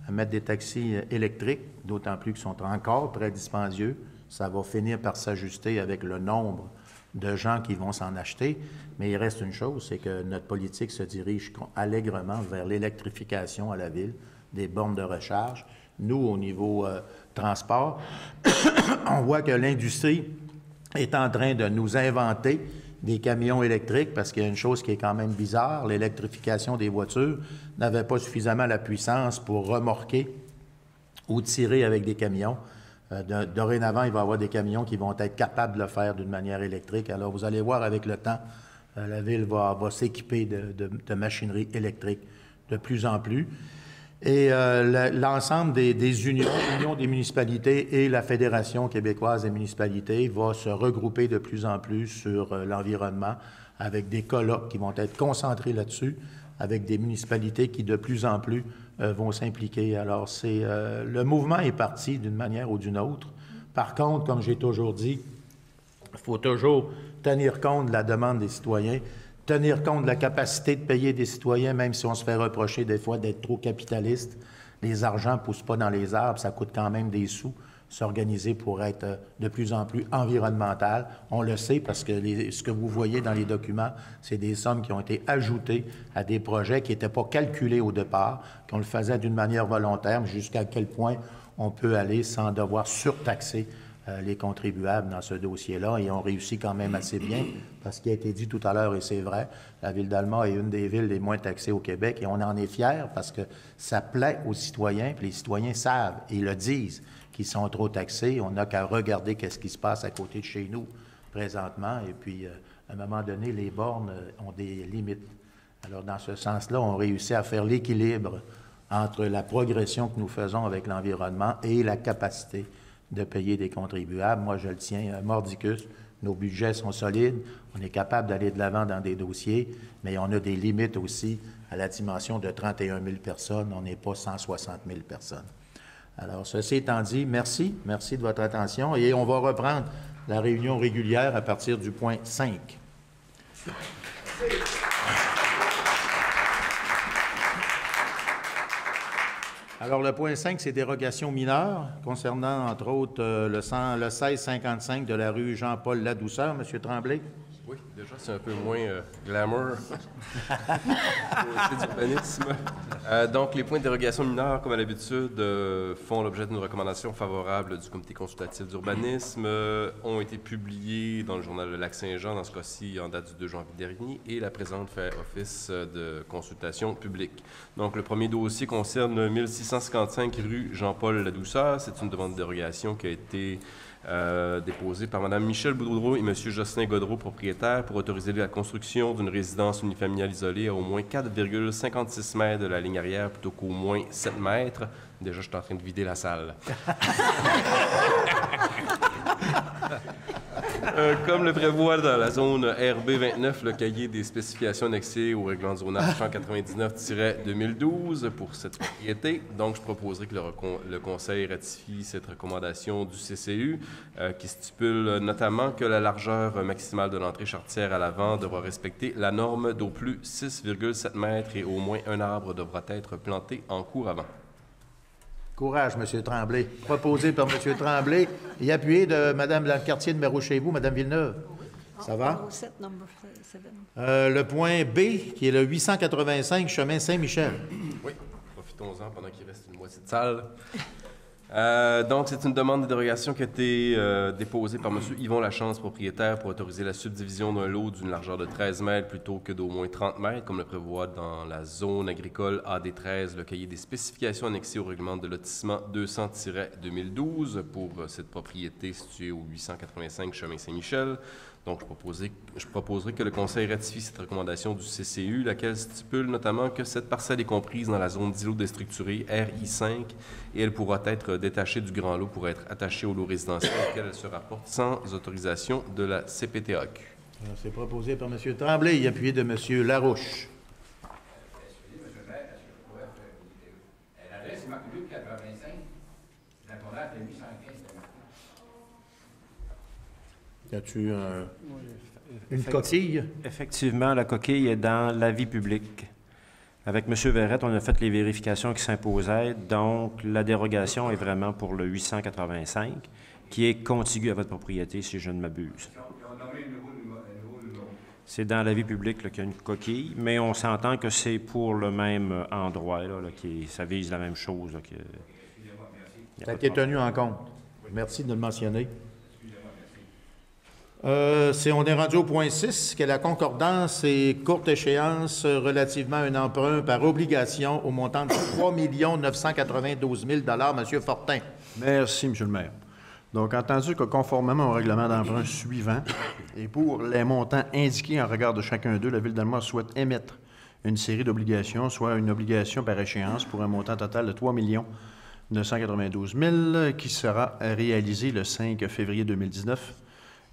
à mettre des taxis électriques, d'autant plus qu'ils sont encore très dispendieux. Ça va finir par s'ajuster avec le nombre de gens qui vont s'en acheter. Mais il reste une chose, c'est que notre politique se dirige allègrement vers l'électrification à la ville, des bornes de recharge. Nous, au niveau transport, on voit que l'industrie est en train de nous inventer des camions électriques parce qu'il y a une chose qui est quand même bizarre, l'électrification des voitures n'avait pas suffisamment la puissance pour remorquer ou tirer avec des camions. Dorénavant, il va y avoir des camions qui vont être capables de le faire d'une manière électrique. Alors, vous allez voir avec le temps, la ville va s'équiper de machinerie électrique de plus en plus. Et l'ensemble des unions des municipalités et la Fédération québécoise des municipalités va se regrouper de plus en plus sur l'environnement avec des colloques qui vont être concentrés là-dessus, avec des municipalités qui de plus en plus vont s'impliquer. Alors, le mouvement est parti d'une manière ou d'une autre. Par contre, comme j'ai toujours dit, il faut toujours tenir compte de la demande des citoyens, tenir compte de la capacité de payer des citoyens, même si on se fait reprocher des fois d'être trop capitaliste. Les argents ne poussent pas dans les arbres, ça coûte quand même des sous, s'organiser pour être de plus en plus environnemental. On le sait parce que ce que vous voyez dans les documents, c'est des sommes qui ont été ajoutées à des projets qui n'étaient pas calculés au départ, qu'on le faisait d'une manière volontaire, jusqu'à quel point on peut aller sans devoir surtaxer les contribuables dans ce dossier-là, et on réussit quand même assez bien, parce qu'il a été dit tout à l'heure, et c'est vrai, la ville d'Alma est une des villes les moins taxées au Québec, et on en est fiers parce que ça plaît aux citoyens, puis les citoyens savent, et le disent, qu'ils sont trop taxés. On n'a qu'à regarder qu'est-ce qui se passe à côté de chez nous présentement, et puis, à un moment donné, les bornes ont des limites. Alors, dans ce sens-là, on réussit à faire l'équilibre entre la progression que nous faisons avec l'environnement et la capacité de payer des contribuables. Moi, je le tiens mordicus. Nos budgets sont solides. On est capable d'aller de l'avant dans des dossiers, mais on a des limites aussi à la dimension de 31 000 personnes. On n'est pas 160 000 personnes. Alors, ceci étant dit, merci. Merci de votre attention. Et on va reprendre la réunion régulière à partir du point 5. Alors, le point 5, c'est dérogations mineures concernant, entre autres, le 1655 de la rue Jean-Paul Ladouceur. Monsieur Tremblay? Oui, déjà, c'est un peu moins glamour au d'urbanisme. Donc, les points de dérogation mineure, comme à l'habitude, font l'objet d'une recommandation favorable du Comité consultatif d'urbanisme, ont été publiés dans le journal Le Lac-Saint-Jean, dans ce cas-ci, en date du 2 janvier dernier, et la présente fait office de consultation publique. Donc, le premier dossier concerne 1655 rue Jean-Paul Ladouceur. C'est une demande de dérogation qui a été déposée par Mme Michèle Boudreau et M. Jocelyn Godreau, propriétaires, pour autoriser la construction d'une résidence unifamiliale isolée à au moins 4,56 mètres de la ligne arrière plutôt qu'au moins 7 mètres. Déjà, je suis en train de vider la salle. Comme le prévoit dans la zone RB29, le cahier des spécifications annexées au règlement de zonage 199-2012 pour cette propriété. Donc, je proposerai que le Conseil ratifie cette recommandation du CCU qui stipule notamment que la largeur maximale de l'entrée charretière à l'avant devra respecter la norme d'au plus 6,7 mètres et au moins un arbre devra être planté en cours avant. Courage, M. Tremblay. Proposé par M. Tremblay et appuyé de Mme Quartier numéro chez vous, Mme Villeneuve. Ça va? Le point B, qui est le 885 chemin Saint-Michel. Oui, profitons-en pendant qu'il reste une moitié de salle. Donc, c'est une demande de dérogation qui a été déposée par M. Yvon Lachance, propriétaire, pour autoriser la subdivision d'un lot d'une largeur de 13 mètres plutôt que d'au moins 30 mètres, comme le prévoit dans la zone agricole AD13, le cahier des spécifications annexé au règlement de lotissement 200-2012 pour cette propriété située au 885 chemin Saint-Michel. Donc, je proposerai que le Conseil ratifie cette recommandation du CCU, laquelle stipule notamment que cette parcelle est comprise dans la zone d'îlot déstructuré RI5 et elle pourra être détachée du grand lot pour être attachée au lot résidentiel auquel elle se rapporte sans autorisation de la CPTAQ. C'est proposé par M. Tremblay et appuyé de M. Larouche. L'adresse est marquée 85, la condamne est 815. Y a-t-il une coquille? Effectivement, la coquille est dans l'avis public. Avec M. Verrette, on a fait les vérifications qui s'imposaient, donc la dérogation est vraiment pour le 885, qui est contigu à votre propriété, si je ne m'abuse. C'est dans l'avis public qu'il y a une coquille, mais on s'entend que c'est pour le même endroit, ça vise la même chose. Ça a été tenu en compte. Merci de le mentionner. On est rendu au point 6, qui est la concordance et courte échéance relativement à un emprunt par obligation au montant de 3 992 000 M. Fortin. Merci, M. le maire. Donc, entendu que conformément au règlement d'emprunt suivant, et pour les montants indiqués en regard de chacun d'eux, la Ville d'Alma souhaite émettre une série d'obligations, soit une obligation par échéance pour un montant total de 3 992 000 qui sera réalisé le 5 février 2019.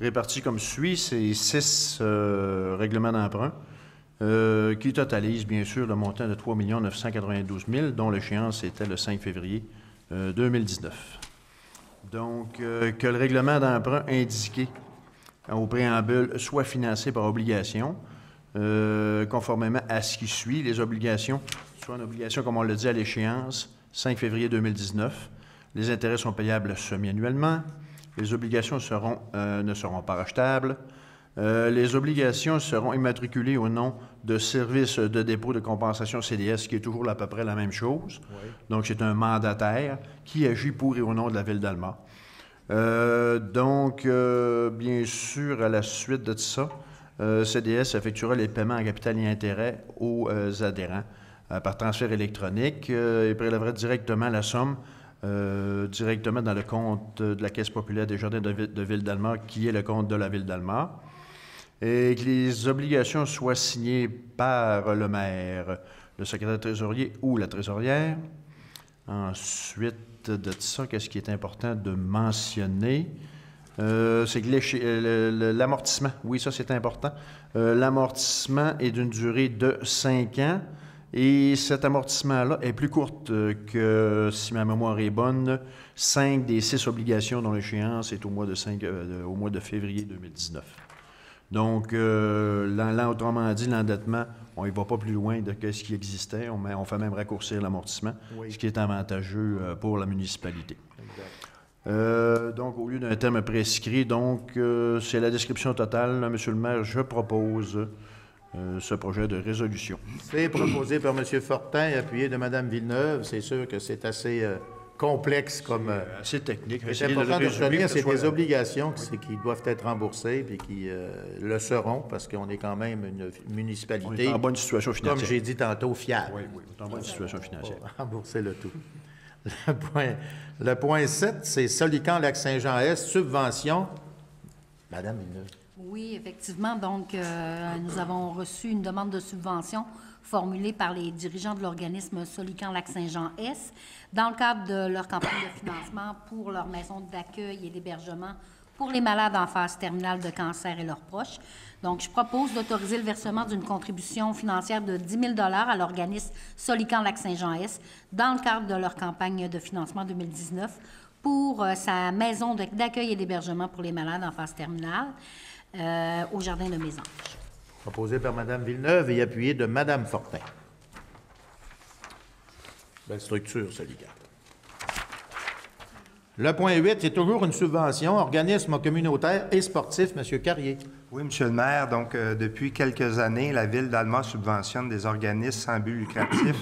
Répartis comme suit, c'est 6 règlements d'emprunt qui totalisent bien sûr le montant de 3 992 000 dont l'échéance était le 5 février 2019. Donc, que le règlement d'emprunt indiqué au préambule soit financé par obligation, conformément à ce qui suit. Les obligations, soit une obligation, comme on l'a dit, à l'échéance 5 février 2019. Les intérêts sont payables semi-annuellement. Les obligations ne seront pas rachetables. Les obligations seront immatriculées au nom de Service de dépôt de compensation CDS, qui est toujours à peu près la même chose. Oui. Donc, c'est un mandataire qui agit pour et au nom de la Ville d'Alma. Bien sûr, à la suite de ça, CDS effectuera les paiements en capital et intérêts aux adhérents par transfert électronique et prélèvera directement la somme directement dans le compte de la Caisse populaire des Jardins de Ville d'Alma, qui est le compte de la Ville d'Alma, et que les obligations soient signées par le maire, le secrétaire trésorier ou la trésorière. Ensuite de ça, qu'est-ce qui est important de mentionner? C'est que l'amortissement, oui, ça c'est important. L'amortissement est d'une durée de 5 ans. Et cet amortissement-là est plus courte que, si ma mémoire est bonne, 5 des 6 obligations dont l'échéance est au mois de février 2019. Donc, autrement dit, l'endettement, on ne va pas plus loin de ce qui existait. On fait même raccourcir l'amortissement, oui, ce qui est avantageux pour la municipalité. Donc, au lieu d'un terme prescrit, c'est la description totale. Là, Monsieur le maire, je propose ce projet de résolution. C'est proposé par M. Fortin et appuyé de Mme Villeneuve. C'est sûr que c'est assez complexe comme... assez technique. C'est important de retenir, c'est des obligations qui doivent être remboursées et qui le seront parce qu'on est quand même une municipalité... On est en bonne situation financière. Comme j'ai dit tantôt, fiable. Oui, on est en bonne situation financière. Rembourser le tout. Le point 7, c'est Solican-Lac-Saint-Jean-Est, subvention. Madame Villeneuve. Oui, effectivement. Donc, nous avons reçu une demande de subvention formulée par les dirigeants de l'organisme Solican-Lac-Saint-Jean-Est dans le cadre de leur campagne de financement pour leur maison d'accueil et d'hébergement pour les malades en phase terminale de cancer et leurs proches. Donc, je propose d'autoriser le versement d'une contribution financière de 10 000 $ à l'organisme Solican-Lac-Saint-Jean-Est dans le cadre de leur campagne de financement 2019 pour sa maison d'accueil et d'hébergement pour les malades en phase terminale au Jardin de Mésange. Proposé par Mme Villeneuve et appuyé de Mme Fortin. Belle structure, Solican. Le point 8, c'est toujours une subvention, organisme communautaire et sportif, M. Carrier. Oui, M. le maire. Donc, depuis quelques années, la Ville d'Alma subventionne des organismes sans but lucratif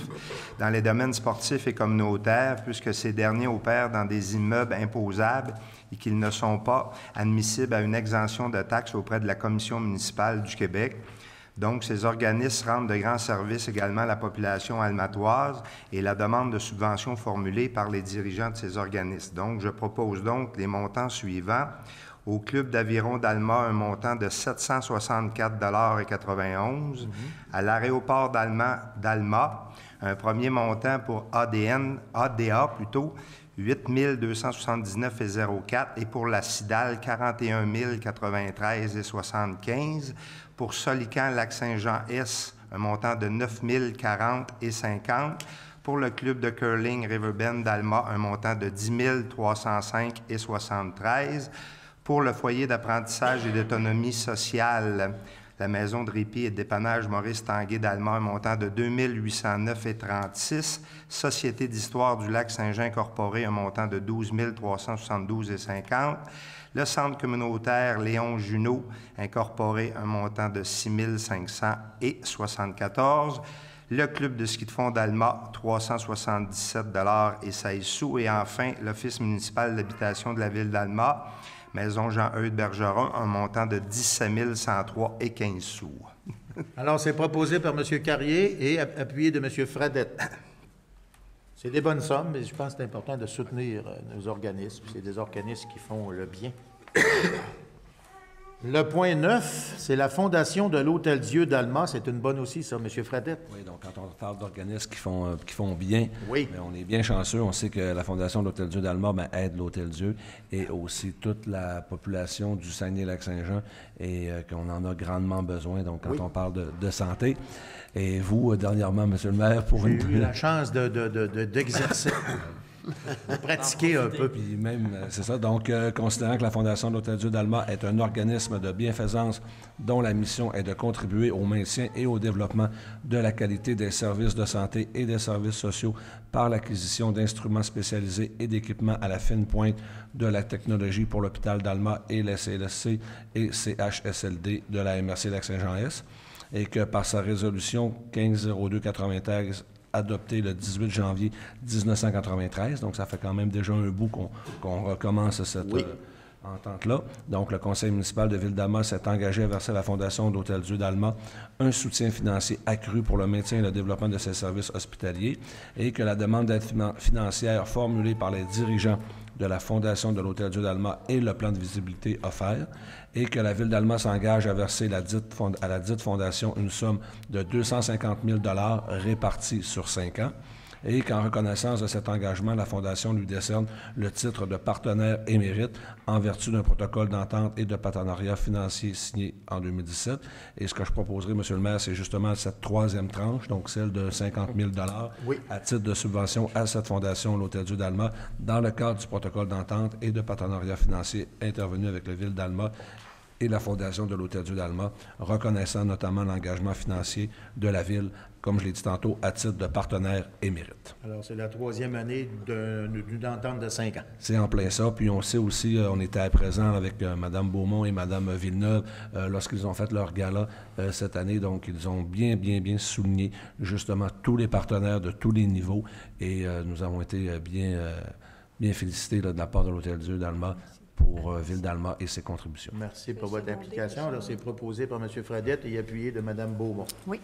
dans les domaines sportifs et communautaires, puisque ces derniers opèrent dans des immeubles imposables et qu'ils ne sont pas admissibles à une exemption de taxes auprès de la Commission municipale du Québec. Donc, ces organismes rendent de grands services également à la population almatoise et la demande de subvention formulée par les dirigeants de ces organismes. Donc, je propose donc les montants suivants. Au Club d'aviron d'Alma, un montant de 764,91 $. À l'aéroport d'Alma, un premier montant pour ADA, 8 279,04 $. Et pour la CIDAL, 41 093,75 $. Pour Solican-Lac-Saint-Jean-Est, un montant de 9 040,50 $. Pour le club de curling Riverbend d'Alma, un montant de 10 305,73 $. Pour le foyer d'apprentissage et d'autonomie sociale, la maison de répit et de dépannage Maurice Tanguay-Dalmar, un montant de 2 809,36 $. Société d'histoire du Lac-Saint-Jean incorporée, un montant de 12 372,50 $. Le centre communautaire Léon Junot, incorporé, un montant de 6 574 $. Le club de ski de fond d'Alma, 377,16 $. Et enfin, l'Office municipal d'habitation de la ville d'Alma, Maison Jean-Eudes Bergeron, un montant de 17 103,15 $. Alors, c'est proposé par M. Carrier et appuyé de M. Fradette. C'est des bonnes sommes, mais je pense que c'est important de soutenir nos organismes. C'est des organismes qui font le bien. Le point 9, c'est la fondation de l'Hôtel-Dieu d'Alma. C'est une bonne aussi, ça, M. Fradette. Oui, donc quand on parle d'organismes qui font bien, oui. Bien, on est bien chanceux. On sait que la fondation de l'Hôtel-Dieu d'Alma aide l'Hôtel-Dieu et aussi toute la population du Saguenay-Lac-Saint-Jean et qu'on en a grandement besoin, donc quand on parle de santé. Et vous, dernièrement, M. le maire, pour J'ai eu la chance d'exercer. De pratiquer un peu. Puis même, c'est ça. Donc, considérant que la Fondation de l'Hôtel-Dieu d'Alma est un organisme de bienfaisance dont la mission est de contribuer au maintien et au développement de la qualité des services de santé et des services sociaux par l'acquisition d'instruments spécialisés et d'équipements à la fine pointe de la technologie pour l'hôpital d'Alma et les CLSC et CHSLD de la MRC Lac-Saint-Jean-Est, et que par sa résolution 1502-93 adopté le 18 janvier 1993, donc ça fait quand même déjà un bout qu'on recommence cette entente-là. Donc, le conseil municipal de Ville-d'Alma s'est engagé à verser à la Fondation d'Hôtel-Dieu d'Alma un soutien financier accru pour le maintien et le développement de ses services hospitaliers et que la demande d'aide financière formulée par les dirigeants de la Fondation de l'Hôtel-Dieu d'Alma et le plan de visibilité offert, et que la Ville d'Alma s'engage à verser à la dite fondation une somme de 250 000 $ répartis sur 5 ans, et qu'en reconnaissance de cet engagement, la Fondation lui décerne le titre de partenaire émérite en vertu d'un protocole d'entente et de partenariat financier signé en 2017. Et ce que je proposerai, M. le maire, c'est justement cette troisième tranche, donc celle de 50 000 $ à titre de subvention à cette Fondation l'Hôtel-Dieu d'Alma dans le cadre du protocole d'entente et de partenariat financier intervenu avec la Ville d'Alma et la Fondation de l'Hôtel-Dieu d'Alma, reconnaissant notamment l'engagement financier de la Ville, comme je l'ai dit tantôt, à titre de partenaire émérite. Alors, c'est la troisième année d'une entente de 5 ans. C'est en plein ça. Puis on sait aussi, on était présent avec Mme Beaumont et Mme Villeneuve lorsqu'ils ont fait leur gala cette année. Donc, ils ont bien souligné justement tous les partenaires de tous les niveaux. Et nous avons été bien félicités de la part de l'Hôtel-Dieu d'Alma pour Ville d'Alma et ses contributions. Merci pour votre implication. Alors, c'est proposé par M. Fradette et appuyé de Mme Beaumont. Oui.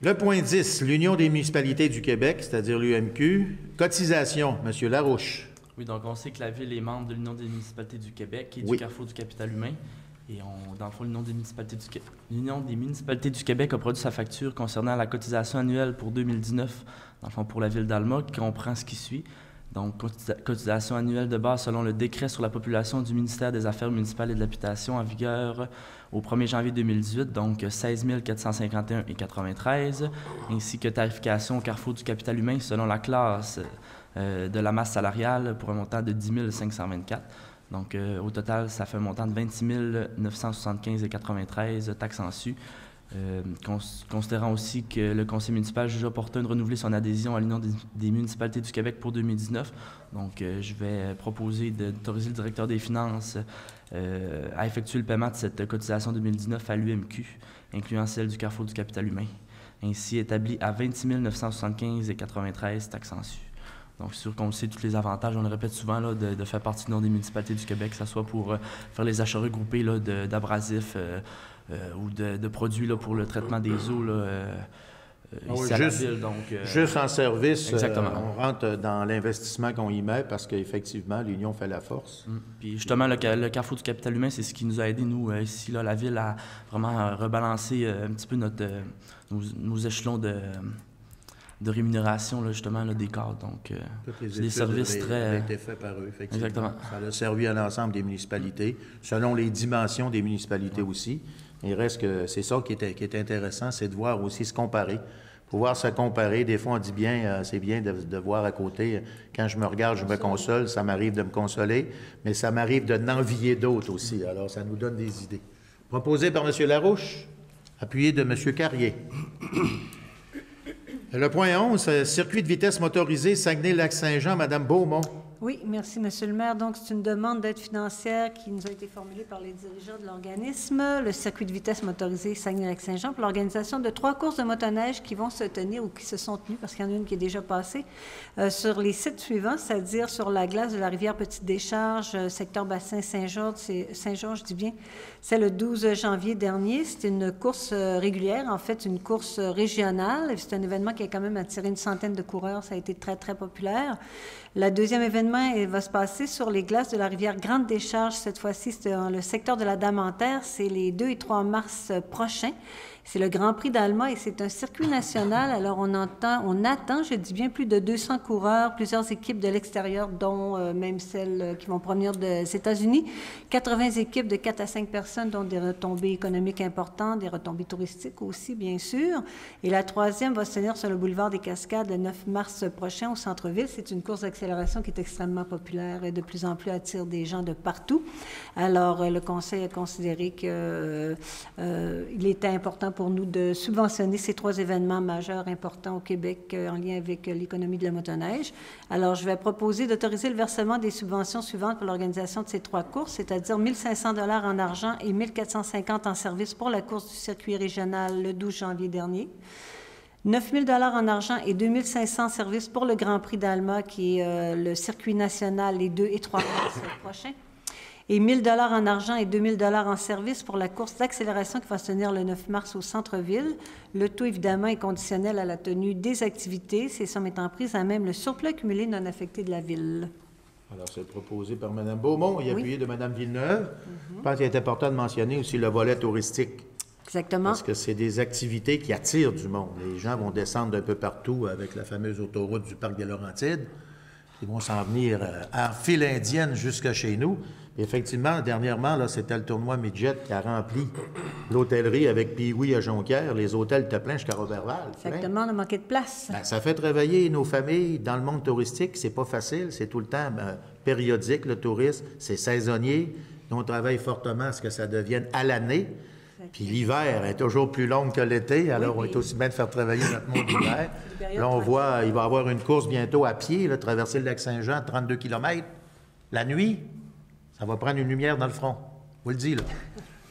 Le point 10, l'Union des municipalités du Québec, c'est-à-dire l'UMQ. Cotisation, M. Larouche. Oui, donc on sait que la Ville est membre de l'Union des municipalités du Québec et du Carrefour du capital humain. Et dans le fond, l'Union des municipalités du Québec a produit sa facture concernant la cotisation annuelle pour 2019, dans le fond pour la Ville d'Alma, qui comprend ce qui suit. Donc, cotisation annuelle de base selon le décret sur la population du ministère des Affaires municipales et de l'Habitation en vigueur au 1er janvier 2018, donc 16 451,93 $, ainsi que tarification au Carrefour du capital humain selon la classe de la masse salariale pour un montant de 10 524 $. Donc, au total, ça fait un montant de 26 975,93 $, taxes en su. Considérant aussi que le conseil municipal juge opportun de renouveler son adhésion à l'Union des municipalités du Québec pour 2019. Donc, je vais proposer d'autoriser le directeur des finances à effectuer le paiement de cette cotisation 2019 à l'UMQ, incluant celle du Carrefour du capital humain, ainsi établie à 26 975,93 $, taxes en su. Donc, sûr qu'on le sait, tous les avantages, on le répète souvent, là, de faire partie de l'Union des municipalités du Québec, que ce soit pour faire les achats regroupés d'abrasifs, ou de produits là, pour le traitement des eaux ici à la ville. Donc, juste en service, exactement. On rentre dans l'investissement qu'on y met parce qu'effectivement, l'Union fait la force. Puis justement, le Carrefour du capital humain, c'est ce qui nous a aidé, nous, ici, là, la ville, à vraiment rebalancer un petit peu nos échelons de rémunération, là, justement, là, des cadres. Donc, c'est des services très... été fait par eux, effectivement. Exactement. Ça a servi à l'ensemble des municipalités, selon les dimensions des municipalités aussi. Il reste que c'est ça qui est intéressant, c'est de voir aussi se comparer pouvoir se comparer. Des fois, on dit bien, c'est bien de voir à côté. Quand je me regarde, je me console. Ça m'arrive de me consoler, mais ça m'arrive de n'envier d'autres aussi. Alors, ça nous donne des idées. Proposé par M. Larouche, appuyé de M. Carrier. Le point 11, circuit de vitesse motorisé Saguenay-Lac-Saint-Jean, Mme Beaumont. Oui, merci, M. le maire. Donc, c'est une demande d'aide financière qui nous a été formulée par les dirigeants de l'organisme, le circuit de vitesse motorisé Saguenay-Lac-Saint-Jean, pour l'organisation de 3 courses de motoneige qui vont se tenir ou qui se sont tenues, parce qu'il y en a une qui est déjà passée, sur les sites suivants, c'est-à-dire sur la glace de la rivière Petite-Décharge, secteur bassin Saint-Georges, je dis bien, c'est le 12 janvier dernier. C'est une course régulière, en fait, une course régionale. C'est un événement qui a quand même attiré une centaine de coureurs. Ça a été très, très populaire. Le deuxième événement va se passer sur les glaces de la rivière Grande-Décharge. Cette fois-ci, c'est dans le secteur de la Damantaire. C'est les 2 et 3 mars prochains. C'est le Grand Prix d'Alma et c'est un circuit national. Alors, on attend, je dis bien, plus de 200 coureurs, plusieurs équipes de l'extérieur, dont même celles qui vont provenir des États-Unis. 80 équipes de 4 à 5 personnes, dont des retombées économiques importantes, des retombées touristiques aussi, bien sûr. Et la troisième va se tenir sur le boulevard des Cascades le 9 mars prochain au centre-ville. C'est une course d'accélération qui est extrêmement populaire et de plus en plus attire des gens de partout. Alors, le Conseil a considéré qu'il était important pour nous de subventionner ces 3 événements majeurs importants au Québec en lien avec l'économie de la motoneige. Alors, je vais proposer d'autoriser le versement des subventions suivantes pour l'organisation de ces 3 courses, c'est-à-dire 1 500 $ en argent et 1 450 en service pour la course du circuit régional le 12 janvier dernier. 9 000 $ en argent et 2 500 en service pour le Grand Prix d'Alma, qui est le circuit national les 2 et 3 mars prochains. Et 1 000 $ en argent et 2 000 $ en service pour la course d'accélération qui va se tenir le 9 mars au centre-ville. Le tout, évidemment, est conditionnel à la tenue des activités, ces sommes étant prises à même le surplus accumulé non affecté de la Ville. Alors, c'est proposé par Mme Beaumont et appuyé de Mme Villeneuve. Je pense qu'il est important de mentionner aussi le volet touristique. Exactement. Parce que c'est des activités qui attirent du monde. Les gens vont descendre d'un peu partout avec la fameuse autoroute du Parc des Laurentides. Ils vont s'en venir en file indienne jusqu'à chez nous. Et effectivement, dernièrement, là, c'était le tournoi Midget qui a rempli l'hôtellerie avec Pee-Wee à Jonquière. Les hôtels étaient pleins jusqu'à Robertval. Exactement, on a manqué de place. Bien, ça fait travailler nos familles dans le monde touristique. C'est pas facile. C'est tout le temps périodique, le tourisme. C'est saisonnier. Nous, on travaille fortement à ce que ça devienne à l'année. Puis l'hiver est toujours plus long que l'été, alors on est aussi bien de faire travailler notre monde d'hiver. Là, on voit, il va y avoir une course bientôt à pied, là, traverser le lac Saint-Jean, 32 km. La nuit, ça va prendre une lumière dans le front. Je vous le dis, là.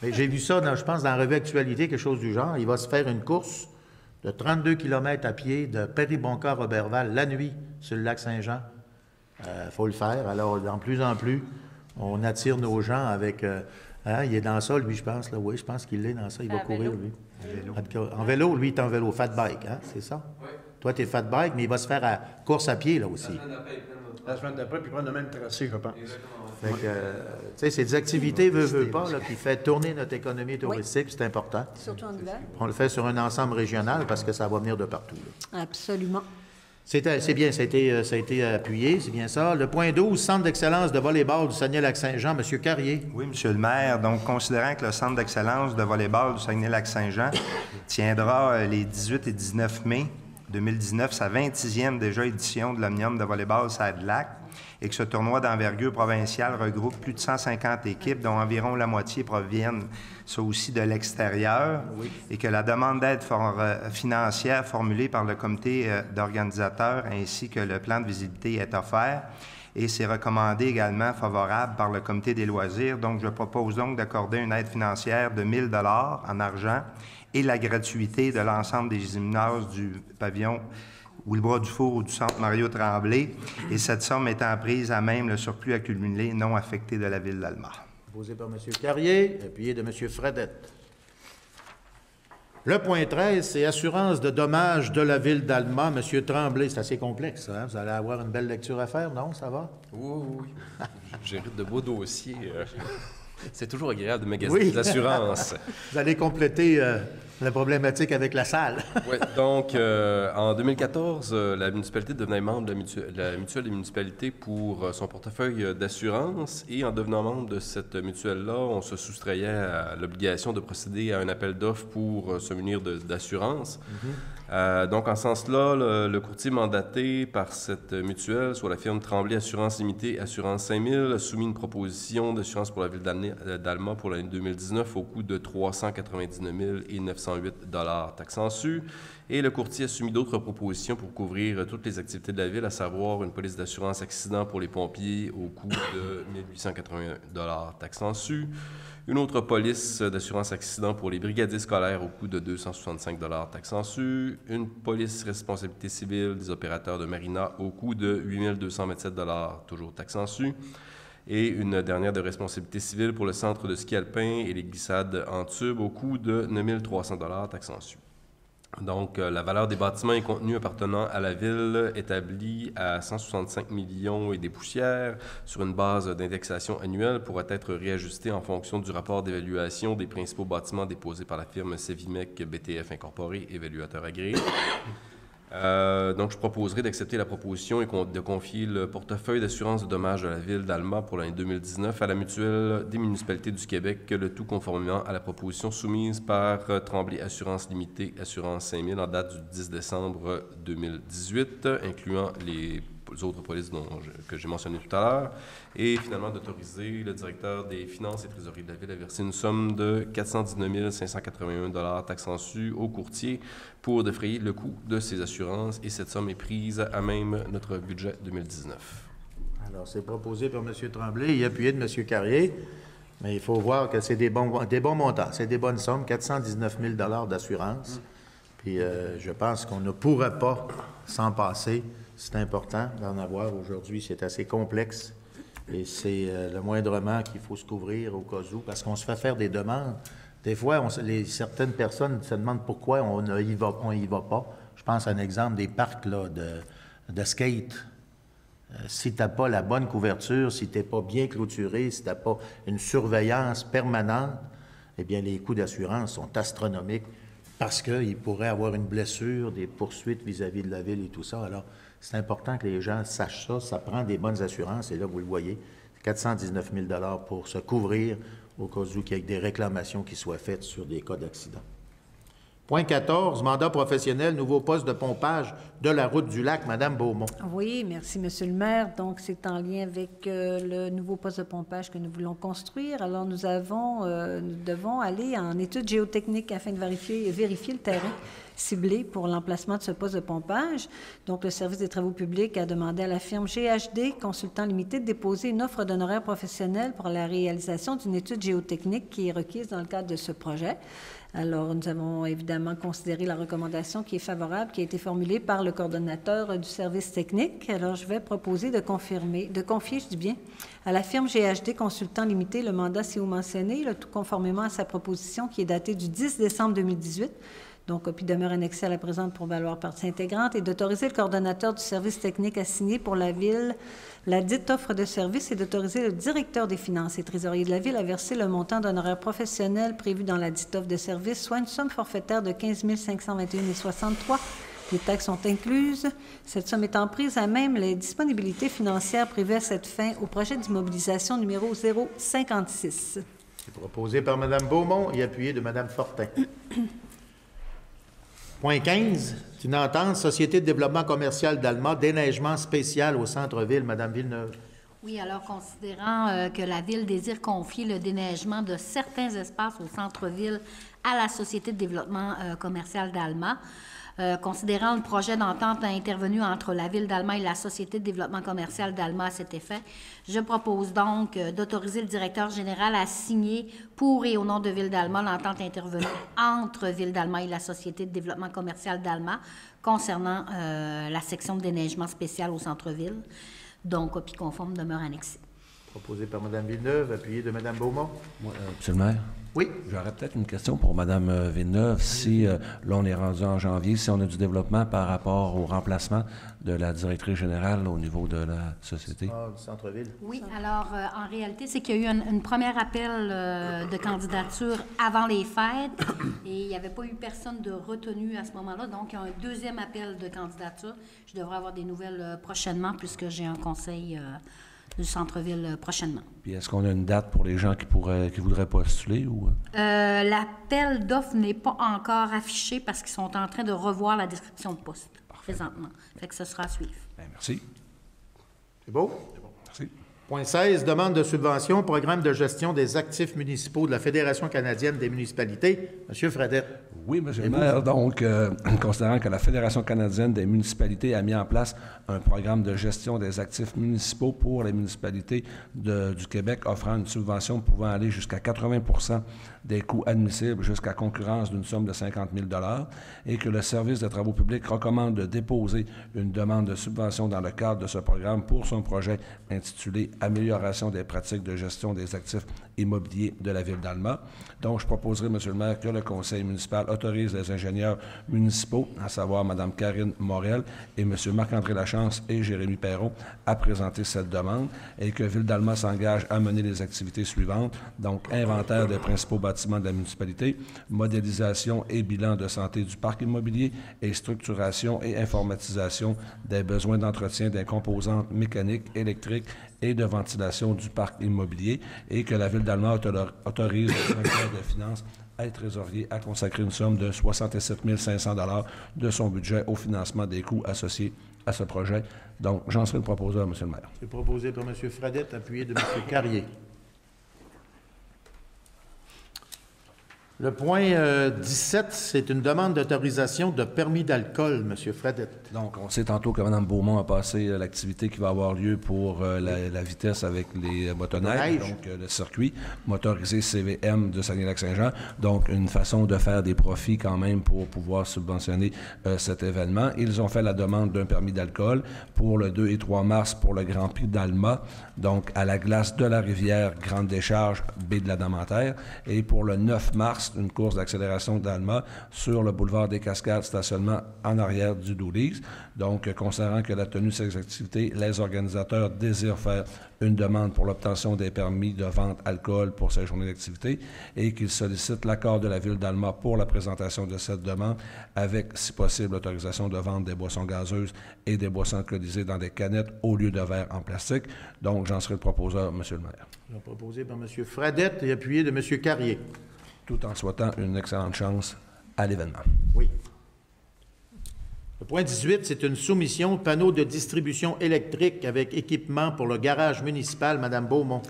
Mais j'ai vu ça, je pense, dans la revue Actualité, quelque chose du genre. Il va se faire une course de 32 km à pied de Péribonca à Robertval, la nuit, sur le lac Saint-Jean. Il faut le faire. Alors, de plus en plus, on attire nos gens avec... il est dans ça, lui, je pense. Là. Oui, je pense qu'il est dans ça. Il va courir, lui. En vélo, lui, il est en vélo. Fat bike, hein? C'est ça? Oui. Toi, tu es fat bike, mais il va se faire à course à pied, là aussi. La semaine d'après, puis prendre le même tracé, je pense. Fait que, tu sais, c'est des activités, veut pas, là, qui fait tourner notre économie touristique, c'est important. Surtout en hiver. On le fait sur un ensemble régional parce que ça va venir de partout. Là. Absolument. C'est bien, ça a été appuyé, c'est bien ça. Le point 12, Centre d'excellence de volleyball du Saguenay-Lac-Saint-Jean, M. Carrier. Oui, M. le maire. Donc, considérant que le Centre d'excellence de volleyball du Saguenay-Lac-Saint-Jean tiendra les 18 et 19 mai 2019 sa 26e déjà édition de l'Omnium de volleyball Sade-Lac et que ce tournoi d'envergure provinciale regroupe plus de 150 équipes, dont environ la moitié proviennent, ça aussi, de l'extérieur, et que la demande d'aide financière formulée par le comité d'organisateurs ainsi que le plan de visibilité est offert. Et c'est recommandé également favorable par le comité des loisirs. Donc, je propose donc d'accorder une aide financière de 1 000 $ en argent et la gratuité de l'ensemble des gymnases du pavillon ou le bras du four ou du centre Mario Tremblay, et cette somme étant prise à même le surplus accumulé non affecté de la Ville d'Alma. Proposé par M. Carrier, appuyé de M. Fredette. Le point 13, c'est assurance de dommages de la Ville d'Alma. M. Tremblay, c'est assez complexe, hein? Vous allez avoir une belle lecture à faire, non? Ça va? Oui. J'hérite de beaux dossiers. C'est toujours agréable de magasiner des assurances. Vous allez compléter la problématique avec la salle. Oui, donc en 2014, la municipalité devenait membre de la mutuelle des municipalités pour son portefeuille d'assurance et en devenant membre de cette mutuelle-là, on se soustrayait à l'obligation de procéder à un appel d'offres pour se munir d'assurance. Donc, en ce sens-là, le courtier mandaté par cette mutuelle, soit la firme Tremblay Assurance Limitée, Assurance 5000, a soumis une proposition d'assurance pour la ville d'Alma pour l'année 2019 au coût de 399 908 $ taxes en su. Et le courtier a soumis d'autres propositions pour couvrir toutes les activités de la ville, à savoir une police d'assurance accident pour les pompiers au coût de 1881 $ taxes en su, une autre police d'assurance accident pour les brigadiers scolaires au coût de 265 $ taxes en su, une police responsabilité civile des opérateurs de marina au coût de 8 227 $, toujours taxes en su, et une dernière de responsabilité civile pour le centre de ski alpin et les glissades en tube au coût de 9 300 $ taxes en su. Donc, la valeur des bâtiments et contenus appartenant à la ville établie à 165 millions et des poussières sur une base d'indexation annuelle pourra être réajustée en fonction du rapport d'évaluation des principaux bâtiments déposés par la firme Cevimec BTF Incorporé, évaluateur agréé. Donc, je proposerai d'accepter la proposition et de confier le portefeuille d'assurance de dommages de la ville d'Alma pour l'année 2019 à la mutuelle des municipalités du Québec, le tout conformément à la proposition soumise par Tremblay Assurance Limitée, Assurance 5000, en date du 10 décembre 2018, incluant les autres polices que j'ai mentionnées tout à l'heure, et finalement d'autoriser le directeur des finances et trésorerie de la ville à verser une somme de 419 581 $ taxes en su au courtier pour défrayer le coût de ces assurances, et cette somme est prise à même notre budget 2019. Alors, c'est proposé par M. Tremblay et appuyé de M. Carrier, mais il faut voir que c'est des bons montants, c'est des bonnes sommes, 419 000 $ d'assurance, puis je pense qu'on ne pourrait pas s'en passer. C'est important d'en avoir aujourd'hui. C'est assez complexe et c'est le moindrement qu'il faut se couvrir au cas où, parce qu'on se fait faire des demandes. Des fois, certaines personnes se demandent pourquoi on y va pas. Je pense à un exemple des parcs là, de skate. Si tu n'as pas la bonne couverture, si tu n'es pas bien clôturé, si tu n'as pas une surveillance permanente, eh bien, les coûts d'assurance sont astronomiques parce qu'il pourrait avoir une blessure, des poursuites vis-à-vis de la ville et tout ça. Alors, c'est important que les gens sachent ça. Ça prend des bonnes assurances. Et là, vous le voyez, 419 000 $ pour se couvrir au cas où il y ait des réclamations qui soient faites sur des cas d'accident. Point 14, mandat professionnel, nouveau poste de pompage de la route du lac. Madame Beaumont. Oui, merci, Monsieur le maire. Donc, c'est en lien avec le nouveau poste de pompage que nous voulons construire. Alors, nous devons aller en études géotechniques afin de vérifier le terrain ciblé pour l'emplacement de ce poste de pompage. Donc, le service des travaux publics a demandé à la firme GHD, consultant limité, de déposer une offre d'honoraires professionnels pour la réalisation d'une étude géotechnique qui est requise dans le cadre de ce projet. Alors, nous avons évidemment considéré la recommandation qui est favorable, qui a été formulée par le coordonnateur du service technique. Alors, je vais proposer de confier, je dis bien, à la firme GHD Consultant Limité le mandat ci-haut mentionné, tout conformément à sa proposition qui est datée du 10 décembre 2018. Donc, copie demeure annexée à la présente pour valoir partie intégrante, et d'autoriser le coordonnateur du service technique à signer pour la ville la dite offre de service et d'autoriser le directeur des finances et trésorier de la ville à verser le montant d'honoraires professionnels prévu dans la dite offre de service, soit une somme forfaitaire de 15 521,63 $. Les taxes sont incluses. Cette somme étant prise à même les disponibilités financières prévues à cette fin au projet d'immobilisation numéro 056. C'est proposé par Mme Beaumont et appuyé de Mme Fortin. Point 15, c'est une entente Société de développement commercial d'Alma, déneigement spécial au centre-ville. Madame Villeneuve. Oui, alors considérant que la Ville désire confier le déneigement de certains espaces au centre-ville à la Société de développement commercial d'Alma, considérant le projet d'entente intervenu entre la Ville d'Alma et la Société de développement commercial d'Alma à cet effet, je propose donc d'autoriser le directeur général à signer pour et au nom de Ville d'Alma l'entente intervenue entre Ville d'Alma et la Société de développement commercial d'Alma concernant la section de déneigement spécial au centre-ville. Donc, copie conforme demeure annexée. Proposé par Mme Villeneuve, appuyé de Mme Beaumont. Monsieur le maire? Oui. J'aurais peut-être une question pour Mme Villeneuve. Si, là, on est rendu en janvier, si on a du développement par rapport au remplacement de la directrice générale au niveau de la société? Du centre-ville. Oui, alors, en réalité, c'est qu'il y a eu un premier appel de candidature avant les fêtes et il n'y avait pas eu personne de retenu à ce moment-là. Donc, il y a un deuxième appel de candidature. Je devrais avoir des nouvelles prochainement puisque j'ai un conseil du centre-ville prochainement. Puis est-ce qu'on a une date pour les gens qui voudraient postuler ou? L'appel d'offres n'est pas encore affiché parce qu'ils sont en train de revoir la description de poste présentement. Fait que ce sera à suivre. Bien, merci. C'est beau? C'est bon, merci. Point 16, demande de subvention, programme de gestion des actifs municipaux de la Fédération canadienne des municipalités. Monsieur Fradette. Oui, Monsieur le maire. Donc, considérant que la Fédération canadienne des municipalités a mis en place un programme de gestion des actifs municipaux pour les municipalités du Québec, offrant une subvention pouvant aller jusqu'à 80 des coûts admissibles jusqu'à concurrence d'une somme de 50 000 $, et que le service des travaux publics recommande de déposer une demande de subvention dans le cadre de ce programme pour son projet intitulé « Amélioration des pratiques de gestion des actifs immobiliers de la Ville d'Alma ». Donc, je proposerai, Monsieur le maire, que le conseil municipal autorise les ingénieurs municipaux, à savoir Mme Karine Morel et M. Marc-André Lachance et Jérémy Perron, à présenter cette demande, et que Ville d'Alma s'engage à mener les activités suivantes, donc inventaire des principaux bâtiments de la municipalité, modélisation et bilan de santé du parc immobilier et structuration et informatisation des besoins d'entretien des composantes mécaniques, électriques et de ventilation du parc immobilier, et que la Ville d'Alma autorise le directeur des finances et trésorier à consacrer une somme de 67 500 $ de son budget au financement des coûts associés à ce projet. Donc, j'en serai le proposeur, M. le maire. C'est proposé par M. Fradette, appuyé de M. Carrier. Le point 17, c'est une demande d'autorisation de permis d'alcool, M. Fradette. Donc, on sait tantôt que Mme Beaumont a passé l'activité qui va avoir lieu pour la vitesse avec les motoneiges, donc le circuit motorisé CVM de Saguenay-Lac-Saint-Jean. Donc, une façon de faire des profits quand même pour pouvoir subventionner cet événement. Ils ont fait la demande d'un permis d'alcool pour le 2 et 3 mars pour le Grand Prix d'Alma, donc à la glace de la rivière Grande Décharge, baie de la Damentaire, et pour le 9 mars, une course d'accélération d'Alma sur le boulevard des Cascades, stationnement en arrière du Doulise. Donc, considérant que la tenue de ces activités, les organisateurs désirent faire une demande pour l'obtention des permis de vente alcool pour ces journées d'activité et qu'ils sollicitent l'accord de la Ville d'Alma pour la présentation de cette demande avec, si possible, l'autorisation de vente des boissons gazeuses et des boissons alcoolisées dans des canettes au lieu de verres en plastique. Donc, j'en serai le proposeur, M. le maire. Proposé par M. Fradette et appuyé de M. Carrier. Tout en souhaitant une excellente chance à l'événement. Oui. Le point 18, c'est une soumission panneau de distribution électrique avec équipement pour le garage municipal. Mme Beaumont.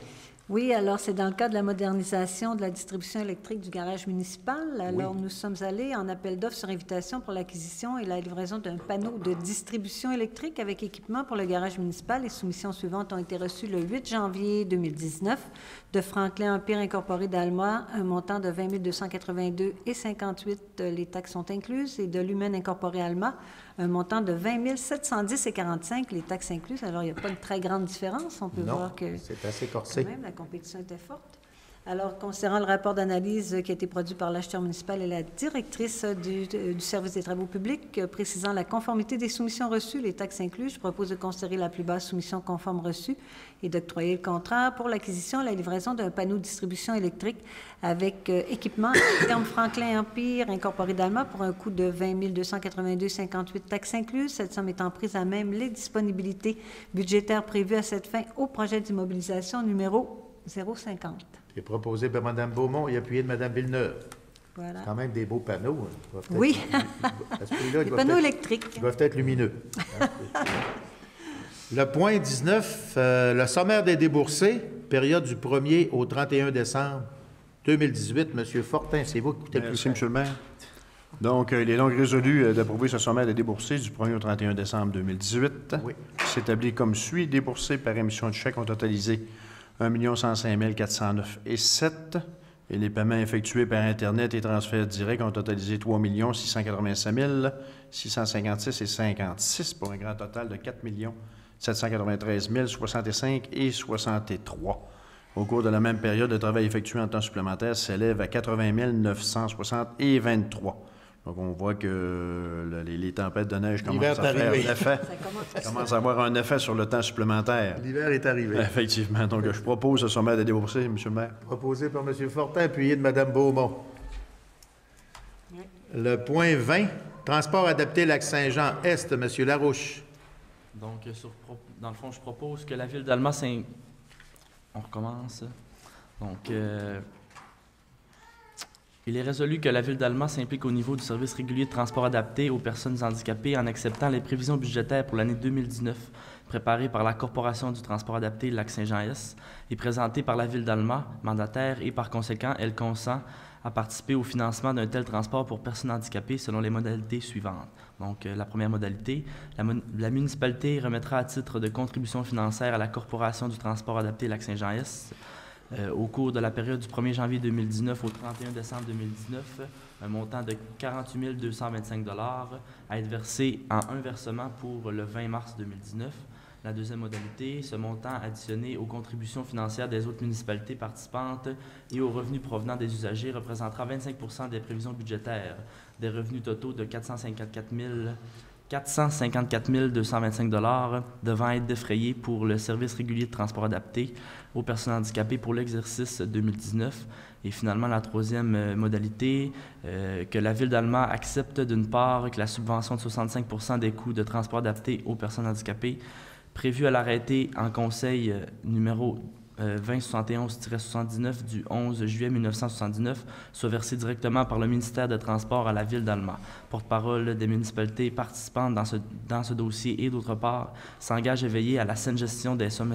Oui, alors c'est dans le cadre de la modernisation de la distribution électrique du garage municipal. Alors, nous sommes allés en appel d'offres sur invitation pour l'acquisition et la livraison d'un panneau de distribution électrique avec équipement pour le garage municipal. Les soumissions suivantes ont été reçues le 8 janvier 2019 de Franklin Empire Incorporé d'Alma, un montant de 20 282,58 $, les taxes sont incluses, et de Lumen Incorporé Alma, un montant de 20 710,45 $, les taxes incluses. Alors, il n'y a pas une très grande différence. On peut voir que c'est assez corsé. Quand même, la compétition était forte. Alors, concernant le rapport d'analyse qui a été produit par l'acheteur municipal et la directrice du service des travaux publics, précisant la conformité des soumissions reçues, les taxes incluses, je propose de considérer la plus basse soumission conforme reçue et d'octroyer le contrat pour l'acquisition et la livraison d'un panneau de distribution électrique avec équipement terme Franklin Empire Incorporé d'Alma pour un coût de 20 282,58 $, taxes incluses. Cette somme étant prise à même les disponibilités budgétaires prévues à cette fin au projet d'immobilisation numéro 050. C'est proposé par Mme Beaumont et appuyé de Mme Villeneuve. Voilà. Quand même des beaux panneaux. Oui, des panneaux électriques. Ils doivent être lumineux. Le point 19, le sommaire des déboursés, période du 1er au 31 décembre 2018. M. Fortin, c'est vous qui écoutez le plus. Merci, M. le maire. Donc, il est donc résolu d'approuver ce sommaire des déboursés du 1er au 31 décembre 2018. Oui. Qui s'établit comme suit. Déboursés par émission de chèques ont totalisé 1 105 409,07 $. Et les paiements effectués par Internet et transferts directs ont totalisé 3 685 656,56 $ pour un grand total de 4 793 065 et 63. Au cours de la même période, le travail effectué en temps supplémentaire s'élève à 80 960 et 23. Donc, on voit que les tempêtes de neige commencent à faire un effet. Ça commence à avoir un effet sur le temps supplémentaire. L'hiver est arrivé. Effectivement. Donc, je propose au sommet de débourser, M. le maire. Proposé par M. Fortin, appuyé de Mme Beaumont. Le point 20, transport adapté Lac-Saint-Jean-Est, M. Larouche. Donc, dans le fond, je propose que la Ville d'Alma... On recommence. Donc, il est résolu que la Ville d'Alma s'implique au niveau du service régulier de transport adapté aux personnes handicapées en acceptant les prévisions budgétaires pour l'année 2019 préparées par la Corporation du transport adapté Lac-Saint-Jean-Est et présentées par la Ville d'Alma, mandataire, et par conséquent, elle consent à participer au financement d'un tel transport pour personnes handicapées selon les modalités suivantes. Donc, la première modalité, la municipalité remettra à titre de contribution financière à la Corporation du transport adapté Lac-Saint-Jean-Est au cours de la période du 1er janvier 2019 au 31 décembre 2019, un montant de 48 225 $ à être versé en un versement pour le 20 mars 2019. La deuxième modalité, ce montant additionné aux contributions financières des autres municipalités participantes et aux revenus provenant des usagers représentera 25 % des prévisions budgétaires, des revenus totaux de 454 225 $ devant être défrayés pour le service régulier de transport adapté aux personnes handicapées pour l'exercice 2019. Et finalement, la troisième modalité, que la Ville d'Alma accepte d'une part que la subvention de 65 % des coûts de transport adapté aux personnes handicapées prévue à l'arrêté en conseil numéro 2071-79 du 11 juillet 1979 soit versée directement par le ministère des Transports à la Ville d'Alma. Porte-parole des municipalités participantes dans ce dossier et, d'autre part, s'engage à veiller à la saine gestion des sommes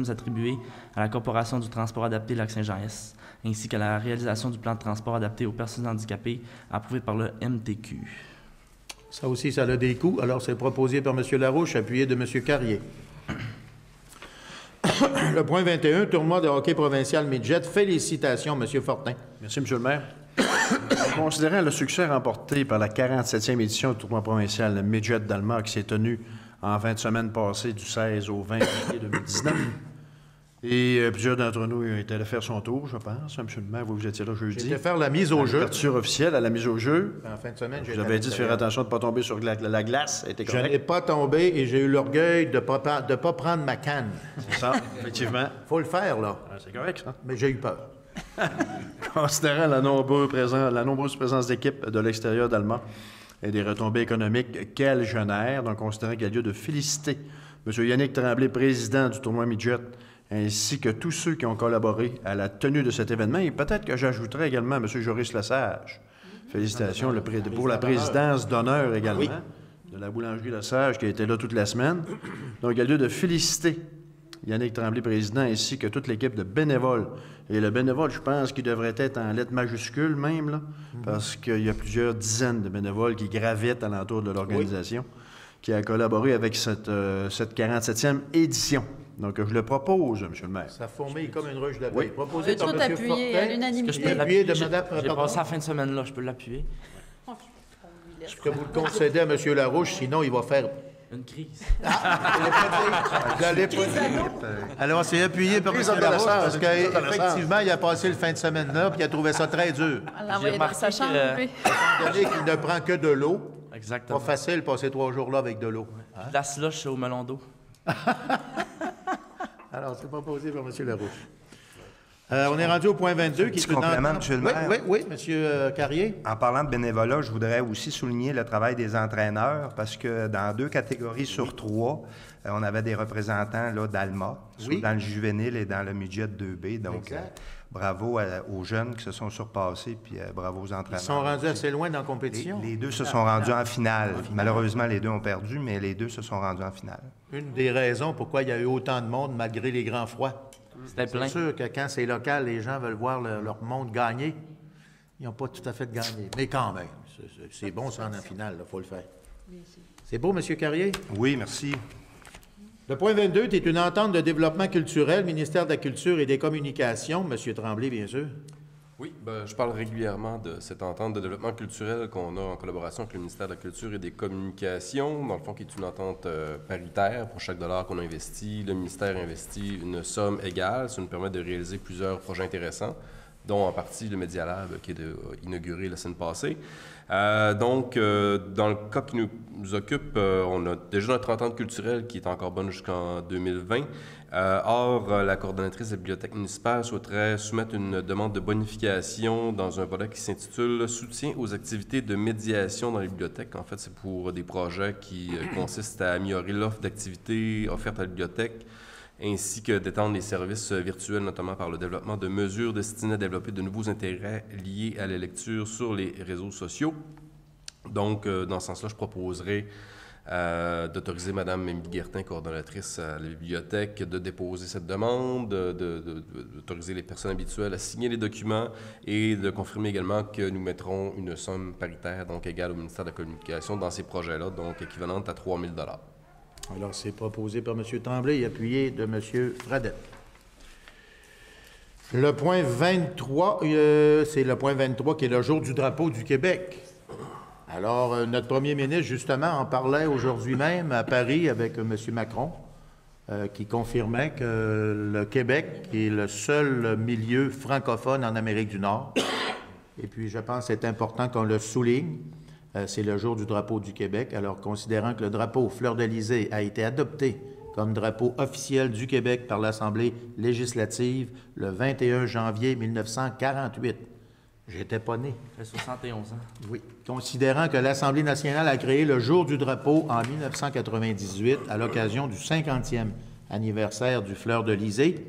attribuées à la Corporation du transport adapté Lac-Saint-Jean-Est, ainsi qu'à la réalisation du plan de transport adapté aux personnes handicapées approuvé par le MTQ. Ça aussi, ça a des coûts. Alors, c'est proposé par M. Larouche, appuyé de M. Carrier. Le point 21, tournoi de hockey provincial midget. Félicitations, M. Fortin. Merci, M. le maire. Considérant le succès remporté par la 47e édition du tournoi provincial midget d'Alma qui s'est tenu en fin de semaine passée du 16 au 20 juillet 2019, et plusieurs d'entre nous étaient allés faire son tour, je pense. M. le maire, vous étiez là jeudi. J'étais faire la mise au jeu. L'ouverture officielle à la mise au jeu. En fin de semaine, vous avez dit de faire attention de ne pas tomber sur la glace. Je n'ai pas tombé et j'ai eu l'orgueil de ne pas prendre ma canne. C'est ça, effectivement. Il faut le faire, là. C'est correct, ça. Mais j'ai eu peur. Considérant la nombreuse présence d'équipes de l'extérieur d'Alma et des retombées économiques qu'elle génère, donc considérant qu'il y a lieu de féliciter M. Yannick Tremblay, président du tournoi midget, ainsi que tous ceux qui ont collaboré à la tenue de cet événement. Et peut-être que j'ajouterais également M. Joris Lesage. Félicitations pour la présidence d'honneur également de la boulangerie Lesage qui a été là toute la semaine. Donc, il y a lieu de féliciter Yannick Tremblay, président, ainsi que toute l'équipe de bénévoles. Et le bénévole, je pense qu'il devrait être en lettres majuscules même, là, parce qu'il y a plusieurs dizaines de bénévoles qui gravitent alentour de l'organisation, qui a collaboré avec cette 47e édition. Donc, je le propose, M. le maire. Ça fourmille comme une ruche d'abeilles. Proposé par M. Fortin. À l'unanimité. Je peux l'appuyer de Mme... J'ai passé la fin de semaine là, je peux l'appuyer. Est-ce que vous le concédez à M. Larouche, sinon il va faire... Une crise. Alors, c'est appuyé par M. Larouche parce qu'effectivement, il a passé le fin de semaine là puis il a trouvé ça très dur. J'ai remarqué qu'il ne prend que de l'eau. Exactement. Pas facile de passer 3 jours là avec de l'eau. Hein? La slush au melon d'eau. Alors, c'est proposé par M. Larouche. On est rendu au point 22. Petit complément, M. le maire. Oui, M. Carrier. En parlant de bénévolat, je voudrais aussi souligner le travail des entraîneurs parce que dans 2 catégories sur 3, on avait des représentants d'Alma, dans le juvénile et dans le midget 2B. Donc, bravo aux jeunes qui se sont surpassés, puis bravo aux entraîneurs. Ils sont rendus assez loin dans la compétition. Les 2 se sont rendus en finale. Malheureusement, les 2 ont perdu, mais les 2 se sont rendus en finale. Une des raisons pourquoi il y a eu autant de monde malgré les grands froids. C'était plein. C'est sûr que quand c'est local, les gens veulent voir leur monde gagner. Ils n'ont pas tout à fait gagné. Mais quand même, c'est bon, ça en finale, il faut le faire. C'est beau, M. Carrier? Oui, merci. Le point 22 est une entente de développement culturel, ministère de la Culture et des Communications. M. Tremblay, bien sûr. Oui, je parle régulièrement de cette entente de développement culturel qu'on a en collaboration avec le ministère de la Culture et des Communications, dans le fond qui est une entente paritaire. Pour chaque dollar qu'on investit, le ministère investit une somme égale. Ça nous permet de réaliser plusieurs projets intéressants, dont en partie le Media Lab qui est inauguré la semaine passée. Dans le cas qui nous occupe, on a déjà notre entente culturelle qui est encore bonne jusqu'en 2020. Or, la coordonnatrice de la bibliothèque municipale souhaiterait soumettre une demande de bonification dans un volet qui s'intitule « Soutien aux activités de médiation dans les bibliothèques ». En fait, c'est pour des projets qui consistent à améliorer l'offre d'activités offertes à la bibliothèque, ainsi que d'étendre les services virtuels, notamment par le développement de mesures destinées à développer de nouveaux intérêts liés à la lecture sur les réseaux sociaux. Donc, dans ce sens-là, je proposerai d'autoriser Mme Émilie Guertin, coordonnatrice à la bibliothèque, de déposer cette demande, d'autoriser les personnes habituelles à signer les documents et de confirmer également que nous mettrons une somme paritaire, donc égale au ministère de la Communication, dans ces projets-là, donc équivalente à 3 000 $. Alors, c'est proposé par M. Tremblay et appuyé de M. Fradette. Le point 23, c'est le point 23 qui est le jour du drapeau du Québec. Alors, notre premier ministre, justement, en parlait aujourd'hui même à Paris avec M. Macron, qui confirmait que le Québec est le seul milieu francophone en Amérique du Nord. Et puis, je pense que c'est important qu'on le souligne. C'est le jour du drapeau du Québec. Alors, considérant que le drapeau fleur-de-lysée a été adopté comme drapeau officiel du Québec par l'Assemblée législative le 21 janvier 1948. J'étais pas né. Ça fait 71 ans. Oui. Considérant que l'Assemblée nationale a créé le jour du drapeau en 1998 à l'occasion du 50e anniversaire du fleur-de-lysée,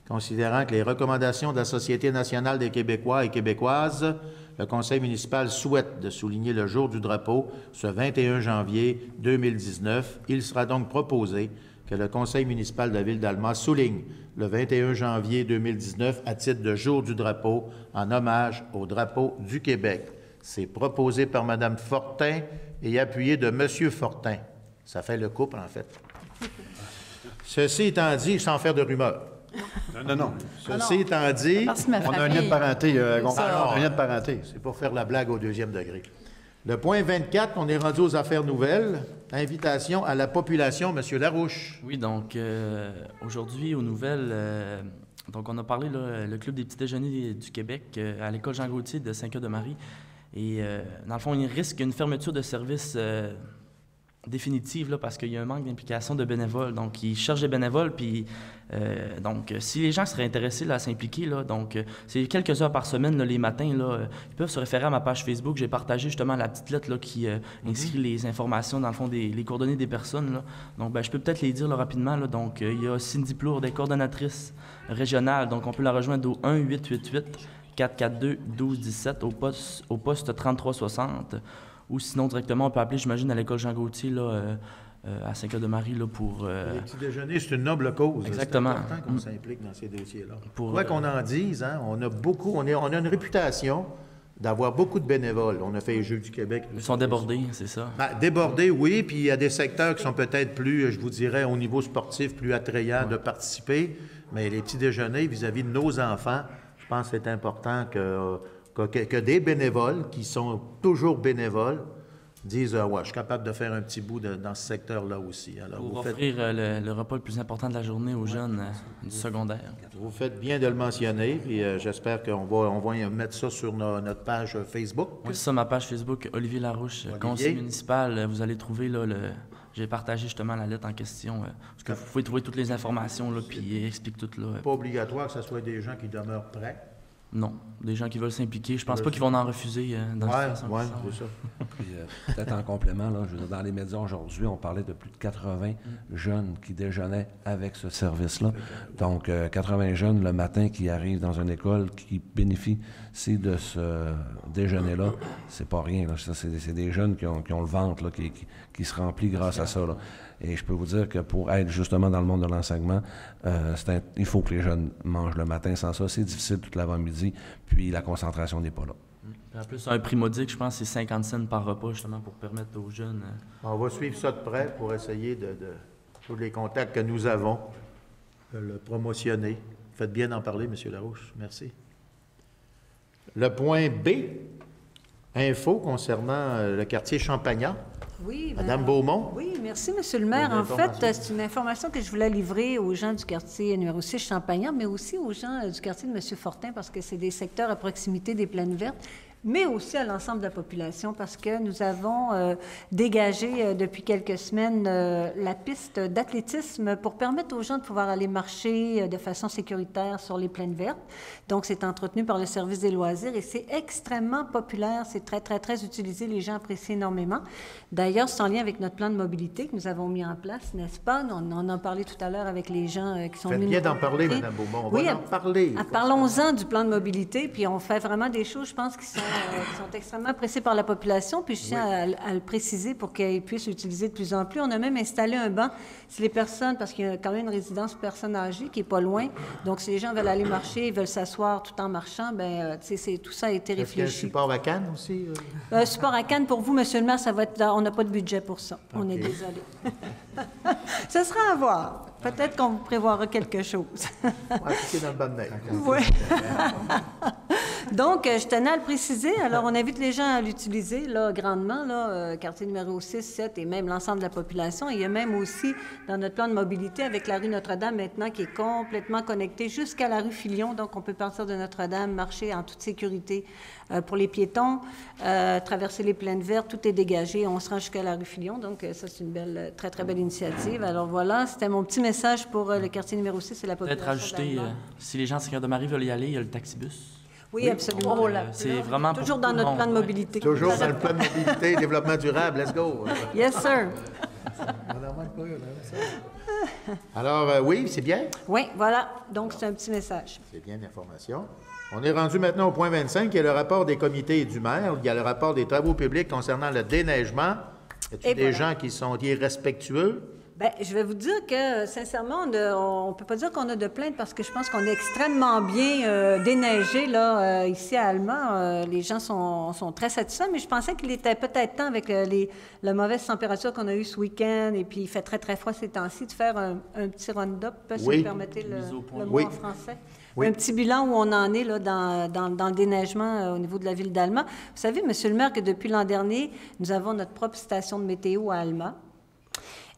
considérant que les recommandations de la Société nationale des Québécois et Québécoises, le Conseil municipal souhaite de souligner le jour du drapeau ce 21 janvier 2019. Il sera donc proposé que le Conseil municipal de la Ville d'Alma souligne le 21 janvier 2019 à titre de jour du drapeau en hommage au drapeau du Québec. C'est proposé par Mme Fortin et appuyé de M. Fortin. Ça fait le couple, en fait. Ceci étant dit, sans faire de rumeur. Non. Ceci étant dit, on a un lien de parenté. C'est pour faire la blague au deuxième degré. Le point 24, on est rendu aux affaires nouvelles. Invitation à la population, M. Larouche. Oui, donc aujourd'hui, aux nouvelles, donc on a parlé, là, le Club des petits déjeuners du Québec à l'école Jean-Gaultier de Saint-Cœur-de-Marie. Et dans le fond, il risque une fermeture de service définitive, là, parce qu'il y a un manque d'implication de bénévoles. Donc, ils cherchent des bénévoles, puis donc, si les gens seraient intéressés là, à s'impliquer, là, donc, c'est quelques heures par semaine, là, les matins, là, ils peuvent se référer à ma page Facebook. J'ai partagé justement la petite lettre là, qui inscrit les informations, dans le fond, les coordonnées des personnes, là. Donc, je peux peut-être les dire là, rapidement. Là. Donc, il y a Cindy Plourde, des coordonnatrices régionales. Donc, on peut la rejoindre au 1-888-442-1217 au poste 3360. Ou sinon, directement, on peut appeler, j'imagine, à l'école Jean-Gaultier, à Saint-Cœur-de-Marie, pour... Les petits déjeuners, c'est une noble cause. Exactement. C'est important qu'on s'implique dans ces dossiers-là. Quoi qu'on en dise, hein, on a une réputation d'avoir beaucoup de bénévoles. On a fait les Jeux du Québec. Ils sont débordés, c'est ça? Débordés, oui, puis il y a des secteurs qui sont peut-être plus, je vous dirais, au niveau sportif, plus attrayants de participer, mais les petits déjeuners vis-à-vis de nos enfants, je pense que c'est important que des bénévoles, qui sont toujours bénévoles, disent ouais, je suis capable de faire un petit bout dans ce secteur-là aussi. Alors, pour offrir le repas le plus important de la journée aux jeunes du secondaire. Vous faites bien de le mentionner, puis j'espère qu'on va mettre ça sur notre page Facebook. Oui, c'est ça, ma page Facebook, Olivier Larouche, conseiller municipal. Vous allez trouver là, j'ai partagé justement la lettre en question. Parce que vous pouvez trouver toutes les informations, là, puis il explique tout. Là. Pas obligatoire que ce soit des gens qui demeurent prêts. Non, des gens qui veulent s'impliquer. Je pense pas qu'ils vont en refuser dans cette façon. Oui, c'est ça. Puis, peut-être en complément, là, je veux dire, dans les médias aujourd'hui, on parlait de plus de 80 jeunes qui déjeunaient avec ce service-là. Donc, 80 jeunes le matin qui arrivent dans une école qui bénéficient de ce déjeuner-là. C'est pas rien. Là. C'est des jeunes qui ont le ventre là, qui se remplit grâce à ça. Là. Et je peux vous dire que pour être justement dans le monde de l'enseignement, il faut que les jeunes mangent le matin. Sans ça, c'est difficile toute l'avant-midi, puis la concentration n'est pas là. En plus, un prix modique, je pense, c'est 50 cents par repas, justement, pour permettre aux jeunes... On va suivre ça de près pour essayer de tous les contacts que nous avons, de le promotionner. Faites bien d'en parler, M. Larouche. Merci. Le point B, info concernant le quartier Champagnat. Oui, Madame Beaumont. Oui, merci, Monsieur le maire. En fait, c'est une information que je voulais livrer aux gens du quartier numéro 6 Champagnat, mais aussi aux gens du quartier de M. Fortin, parce que c'est des secteurs à proximité des plaines vertes, mais aussi à l'ensemble de la population, parce que nous avons dégagé depuis quelques semaines la piste d'athlétisme pour permettre aux gens de pouvoir aller marcher de façon sécuritaire sur les plaines vertes. Donc, c'est entretenu par le service des loisirs et c'est extrêmement populaire. C'est très, très, très utilisé. Les gens apprécient énormément. D'ailleurs, c'est en lien avec notre plan de mobilité que nous avons mis en place, n'est-ce pas? On en a parlé tout à l'heure avec les gens qui sont venus. Faites bien d'en parler, Mme Beaumont. On va en parler. Parlons-en du plan de mobilité, puis on fait vraiment des choses, je pense, qui sont extrêmement appréciés par la population, puis je tiens à le préciser pour qu'ils puissent l'utiliser de plus en plus. On a même installé un banc si les personnes, parce qu'il y a quand même une résidence pour personnes âgées qui n'est pas loin, donc si les gens veulent aller marcher, ils veulent s'asseoir tout en marchant, bien, tout ça a été réfléchi. Est-ce qu'il y a un support à canne aussi? Support à canne, pour vous, Monsieur le maire, ça va être, on n'a pas de budget pour ça. Okay. On est désolé. Ce sera à voir. Peut-être qu'on vous prévoira quelque chose. C'est dans le bas de neige. Oui. Donc, je tenais à le préciser. Alors, on invite les gens à l'utiliser, là, grandement, là, quartier numéro 6, 7 et même l'ensemble de la population. Il y a même aussi, dans notre plan de mobilité, avec la rue Notre-Dame maintenant, qui est complètement connectée jusqu'à la rue Filion. Donc, on peut partir de Notre-Dame, marcher en toute sécurité pour les piétons, traverser les plaines vertes, tout est dégagé. On se rend jusqu'à la rue Filion. Donc, ça, c'est une belle, très, très belle initiative. Alors, voilà, c'était mon petit message pour le quartier numéro 6 et la population. Peut-être ajouter, si les gens de Saint-Pierre-de-Marie veulent y aller, il y a le taxibus. Oui, absolument. Donc, c'est vraiment toujours dans notre plan de mobilité. Toujours dans le plan de mobilité, développement durable. Let's go. Yes, sir. Alors, oui, c'est bien? Oui, voilà. Donc, c'est un petit message. C'est bien l'information. On est rendu maintenant au point 25, qui est le rapport des comités et du maire. Il y a le rapport des travaux publics concernant le déneigement. Y a-t-il des gens qui sont irrespectueux? Bien, je vais vous dire que, sincèrement, on ne peut pas dire qu'on a de plaintes parce que je pense qu'on est extrêmement bien déneigé, là, ici à Alma. Les gens sont très satisfaits, mais je pensais qu'il était peut-être temps, avec la mauvaise température qu'on a eue ce week-end, et puis il fait très, très froid ces temps-ci, de faire un petit round-up, si vous permettez le mot en français. Oui. Un petit bilan où on en est là, dans le déneigement au niveau de la ville d'Alma. Vous savez, Monsieur le maire, que depuis l'an dernier, nous avons notre propre station de météo à Alma.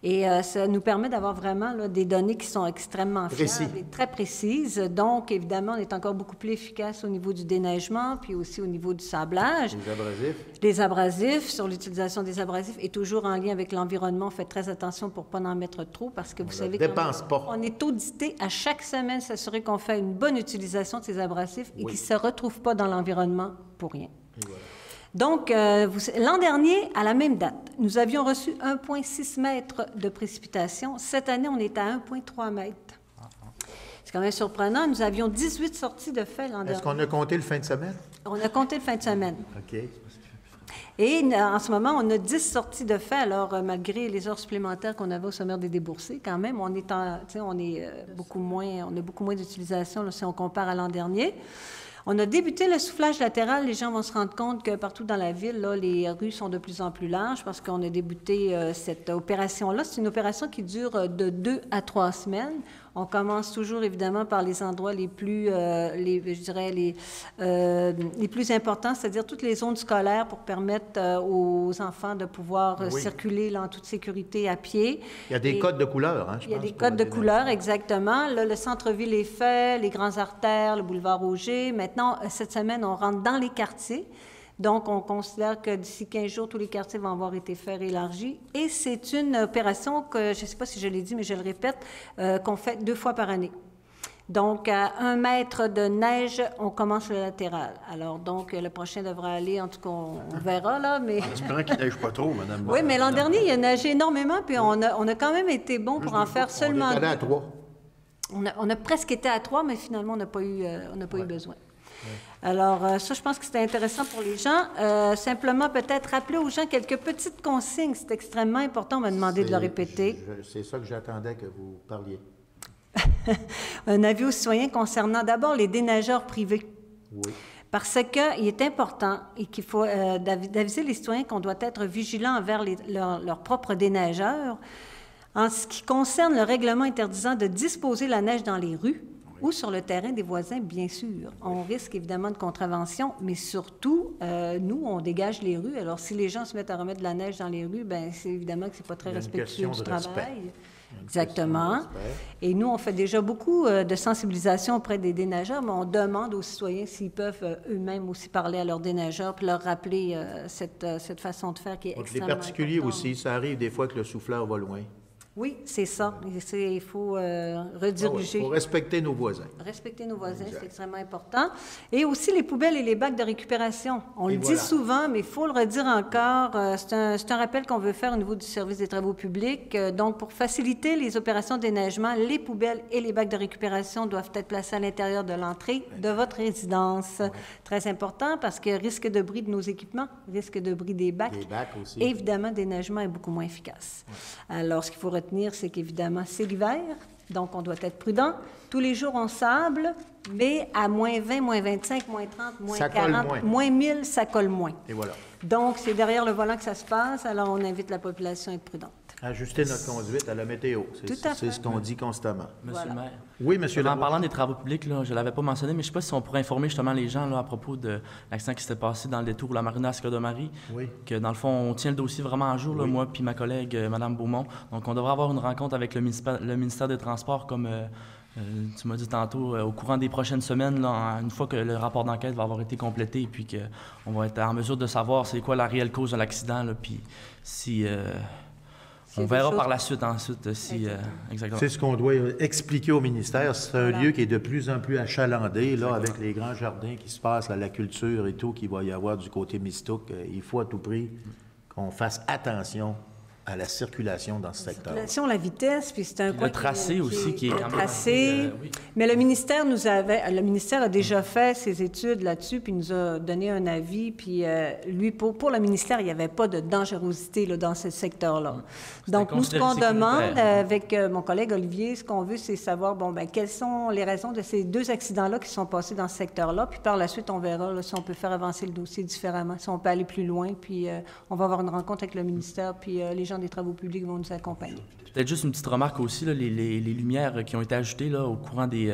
Et ça nous permet d'avoir vraiment là, des données qui sont extrêmement fiables et très précises. Donc, évidemment, on est encore beaucoup plus efficace au niveau du déneigement, puis aussi au niveau du sablage. Les abrasifs. Les abrasifs, sur l'utilisation des abrasifs, et toujours en lien avec l'environnement. On fait très attention pour ne pas en mettre trop, parce que vous savez qu'on est audité à chaque semaine, s'assurer qu'on fait une bonne utilisation de ces abrasifs et qu'ils ne se retrouvent pas dans l'environnement pour rien. Et voilà. Donc, l'an dernier, à la même date, nous avions reçu 1,6 mètres de précipitations. Cette année, on est à 1,3 mètres. C'est quand même surprenant. Nous avions 18 sorties de fait l'an dernier. Est-ce qu'on a compté le fin de semaine? On a compté le fin de semaine. OK. Et en ce moment, on a 10 sorties de fait. Alors, malgré les heures supplémentaires qu'on avait au sommaire des déboursés, quand même, on a beaucoup moins d'utilisation si on compare à l'an dernier. On a débuté le soufflage latéral. Les gens vont se rendre compte que partout dans la ville, là, les rues sont de plus en plus larges parce qu'on a débuté cette opération-là. C'est une opération qui dure de 2 à 3 semaines. On commence toujours, évidemment, par les endroits les plus, les plus importants, c'est-à-dire toutes les zones scolaires pour permettre aux enfants de pouvoir circuler là, en toute sécurité à pied. Il y a des codes de couleur, hein, je pense. Il y a des codes de couleur, exactement. Là, le centre-ville est fait, les grandes artères, le boulevard Auger. Maintenant, cette semaine, on rentre dans les quartiers. Donc, on considère que d'ici 15 jours, tous les quartiers vont avoir été faits élargis. Et c'est une opération que, je ne sais pas si je l'ai dit, mais je le répète, qu'on fait 2 fois par année. Donc, à 1 mètre de neige, on commence le latéral. Alors, donc, le prochain devrait aller, en tout cas, on verra, là, mais... En espérant qu'il ne neige pas trop, Madame. Oui, mais l'an dernier, il a neigé énormément, puis on a quand même été bon pour en faire seulement... On est allé à 3. On a presque été à 3, mais finalement, on n'a pas eu besoin. Alors, ça, je pense que c'était intéressant pour les gens. Simplement, peut-être rappeler aux gens quelques petites consignes. C'est extrêmement important. On m'a demandé de le répéter. C'est ça que j'attendais que vous parliez. Un avis aux citoyens concernant d'abord les déneigeurs privés. Oui. Parce qu'il est important et qu'il faut d'aviser les citoyens qu'on doit être vigilant envers leurs propres déneigeurs. En ce qui concerne le règlement interdisant de disposer la neige dans les rues, ou sur le terrain des voisins, bien sûr. On risque évidemment de contravention, mais surtout, nous, on dégage les rues. Alors, si les gens se mettent à remettre de la neige dans les rues, bien, c'est évidemment que c'est pas très respectueux du travail. Exactement. Et nous, on fait déjà beaucoup de sensibilisation auprès des déneigeurs, mais on demande aux citoyens s'ils peuvent eux-mêmes aussi parler à leurs déneigeurs puis leur rappeler cette façon de faire qui est extrêmement Les particuliers importante. aussi, ça arrive des fois que le souffleur va loin. Oui, c'est ça. Il faut rediriger. Il faut respecter nos voisins. Respecter nos voisins, c'est extrêmement important. Et aussi les poubelles et les bacs de récupération. On le dit souvent, mais il faut le redire encore. C'est un rappel qu'on veut faire au niveau du service des travaux publics. Donc, pour faciliter les opérations de déneigement, les poubelles et les bacs de récupération doivent être placés à l'intérieur de l'entrée de votre résidence. Très important parce que risque de bris de nos équipements, risque de bris des bacs. Les bacs aussi. Évidemment, le déneigement est beaucoup moins efficace. Alors, ce qu'il faut retenir, c'est qu'évidemment, c'est l'hiver, donc on doit être prudent. Tous les jours, on sable, mais à moins 20, moins 25, moins 30, moins ça 40, moins 1000, ça colle moins. Et voilà. Donc, c'est derrière le volant que ça se passe, alors on invite la population à être prudente. Ajuster notre conduite à la météo. C'est ce qu'on dit constamment. Monsieur le maire. Oui, monsieur le maire. En parlant des travaux publics, là, je ne l'avais pas mentionné, mais je ne sais pas si on pourrait informer justement les gens là, à propos de l'accident qui s'était passé dans le détour La Marina à Scott-de-Marie. Oui. Que dans le fond, on tient le dossier vraiment à jour, là, moi puis ma collègue, Mme Beaumont. Donc, on devrait avoir une rencontre avec le ministère des Transports, comme tu m'as dit tantôt, au courant des prochaines semaines, là, une fois que le rapport d'enquête va avoir été complété, puis qu'on va être en mesure de savoir c'est quoi la réelle cause de l'accident, là, puis si... on verra par la suite ensuite si... exactement. C'est ce qu'on doit expliquer au ministère. C'est un lieu qui est de plus en plus achalandé, là, avec les grands jardins qui se passent, la culture et tout, qu'il va y avoir du côté Mistook. Il faut à tout prix qu'on fasse attention à la circulation dans ce secteur. La vitesse, puis c'est un coin... Le tracé aussi qui est quand même... tracé. Oui. Mais le ministère a déjà fait ses études là-dessus, puis nous a donné un avis, puis lui, pour le ministère, il n'y avait pas de dangerosité là, dans ce secteur-là. Donc, nous, ce qu'on demande avec mon collègue Olivier, ce qu'on veut, c'est savoir, quelles sont les raisons de ces 2 accidents-là qui sont passés dans ce secteur-là, puis par la suite, on verra là, si on peut faire avancer le dossier différemment, si on peut aller plus loin, puis on va avoir une rencontre avec le ministère, puis les gens des travaux publics vont nous accompagner. Peut-être juste une petite remarque aussi, là, les lumières qui ont été ajoutées là, au courant des,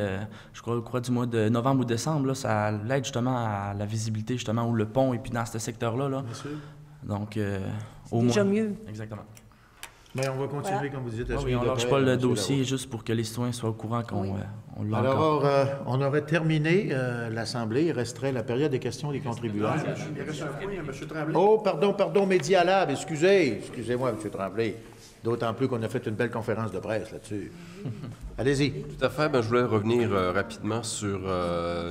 je crois, du mois de novembre ou décembre, là, ça aide justement à la visibilité, justement, où le pont et puis dans ce secteur-là. Là. Bien sûr. Donc, au déjà moins. Mieux. Exactement. Mais on va continuer, comme vous dites, à suivre. Oui, on ne lâche pas le dossier juste pour que les citoyens soient au courant qu'on l'a encore. Alors, on aurait terminé l'Assemblée. Il resterait la période des questions des contribuables. Il reste un point, M. Tremblay. Oh, pardon, Médialab, excusez-moi, M. Tremblay. D'autant plus qu'on a fait une belle conférence de presse là-dessus. Allez-y. Tout à fait. Je voulais revenir rapidement sur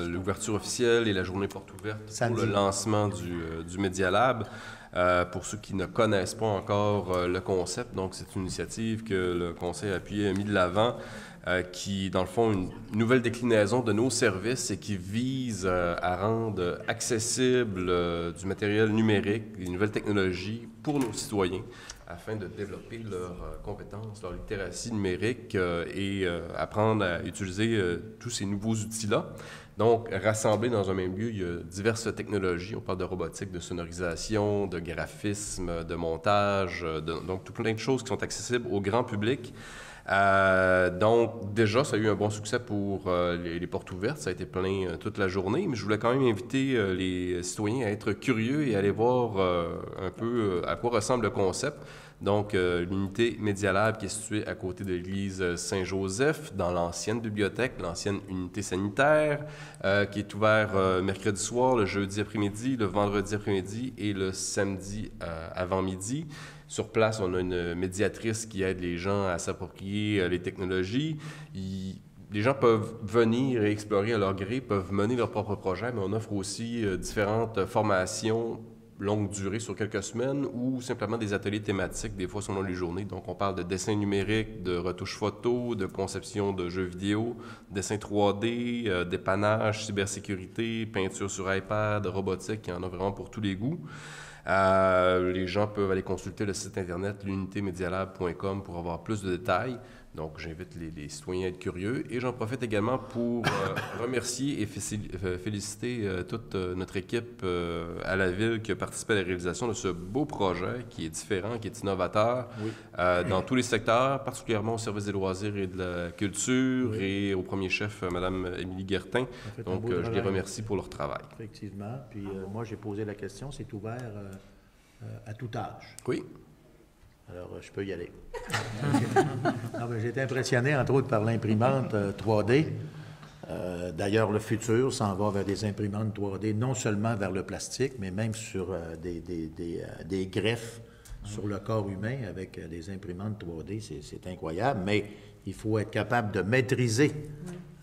l'ouverture officielle et la journée porte ouverte pour le lancement du Médialab. Pour ceux qui ne connaissent pas encore le concept, donc c'est une initiative que le Conseil appuyé a mis de l'avant, qui, dans le fond, une nouvelle déclinaison de nos services et qui vise à rendre accessible du matériel numérique, des nouvelles technologies pour nos citoyens, afin de développer leurs compétences, leur littératie numérique et apprendre à utiliser tous ces nouveaux outils-là. Donc, rassemblés dans un même lieu, il y a diverses technologies. On parle de robotique, de sonorisation, de graphisme, de montage, donc tout plein de choses qui sont accessibles au grand public. Donc, déjà, ça a eu un bon succès pour les portes ouvertes. Ça a été plein toute la journée, mais je voulais quand même inviter les citoyens à être curieux et à aller voir un peu à quoi ressemble le concept. Donc, l'unité Médialab qui est située à côté de l'église Saint-Joseph, dans l'ancienne bibliothèque, l'ancienne unité sanitaire, qui est ouvert mercredi soir, le jeudi après-midi, le vendredi après-midi et le samedi avant-midi. Sur place, on a une médiatrice qui aide les gens à s'approprier les technologies. Les gens peuvent venir et explorer à leur gré, peuvent mener leur propre projet, mais on offre aussi différentes formations longue durée sur quelques semaines ou simplement des ateliers thématiques, des fois selon les journées. Donc, on parle de dessin numérique, de retouche photo, de conception de jeux vidéo, dessin 3D, dépannage, cybersécurité, peinture sur iPad, robotique, il y en a vraiment pour tous les goûts. Les gens peuvent aller consulter le site internet l'unitémédialab.com pour avoir plus de détails. Donc, j'invite les citoyens à être curieux. Et j'en profite également pour remercier et féliciter toute notre équipe à la Ville qui a participé à la réalisation de ce beau projet qui est différent, qui est innovateur dans tous les secteurs, particulièrement au service des loisirs et de la culture et au premier chef, Mme Émilie Guertin. Donc, je les remercie pour leur travail. Effectivement. Puis moi, j'ai posé la question, c'est ouvert à tout âge. Oui. Alors, je peux y aller. J'ai été impressionné, entre autres, par l'imprimante 3D. D'ailleurs, le futur s'en va vers des imprimantes 3D, non seulement vers le plastique, mais même sur des greffes sur le corps humain avec des imprimantes 3D. C'est incroyable, mais il faut être capable de maîtriser.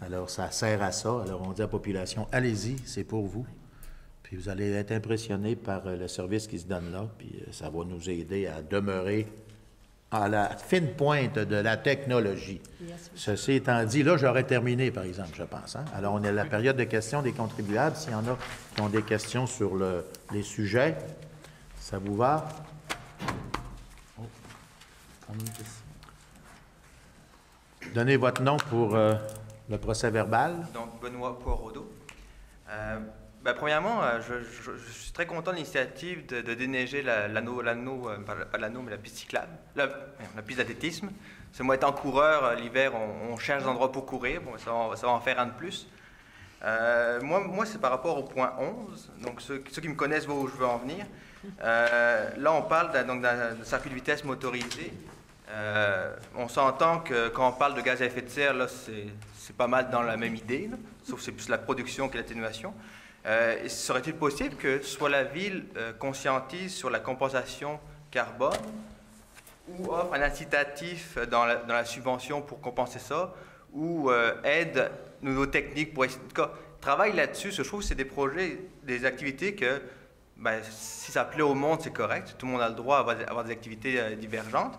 Alors, ça sert à ça. Alors, on dit à la population, allez-y, c'est pour vous. Puis vous allez être impressionné par le service qui se donne là, puis ça va nous aider à demeurer à la fine pointe de la technologie. Ceci étant dit, là, j'aurais terminé, par exemple, je pense. Hein? Alors, on est à la période de questions des contribuables. S'il y en a qui ont des questions sur les sujets, ça vous va? Donnez votre nom pour le procès-verbal. Donc, Benoît Poirodeau. Premièrement, je suis très content de l'initiative de déneiger l'anneau, pas l'anneau, mais la piste cyclable, la piste d'athlétisme. C'est moi, étant coureur, l'hiver, on cherche des endroits pour courir. Bon, ça va en faire un de plus. Moi, c'est par rapport au point 11. Donc, ceux qui me connaissent voient où je veux en venir. Là, on parle d'un circuit de vitesse motorisé. On s'entend que quand on parle de gaz à effet de serre, là, c'est pas mal dans la même idée, là, sauf que c'est plus la production que l'atténuation. Serait-il possible que soit la Ville conscientise sur la compensation carbone ou offre un incitatif dans la subvention pour compenser ça, ou aide nos techniques pour travaille là-dessus? Je trouve que c'est des projets, des activités que, si ça plaît au monde, c'est correct. Tout le monde a le droit d'avoir des activités divergentes.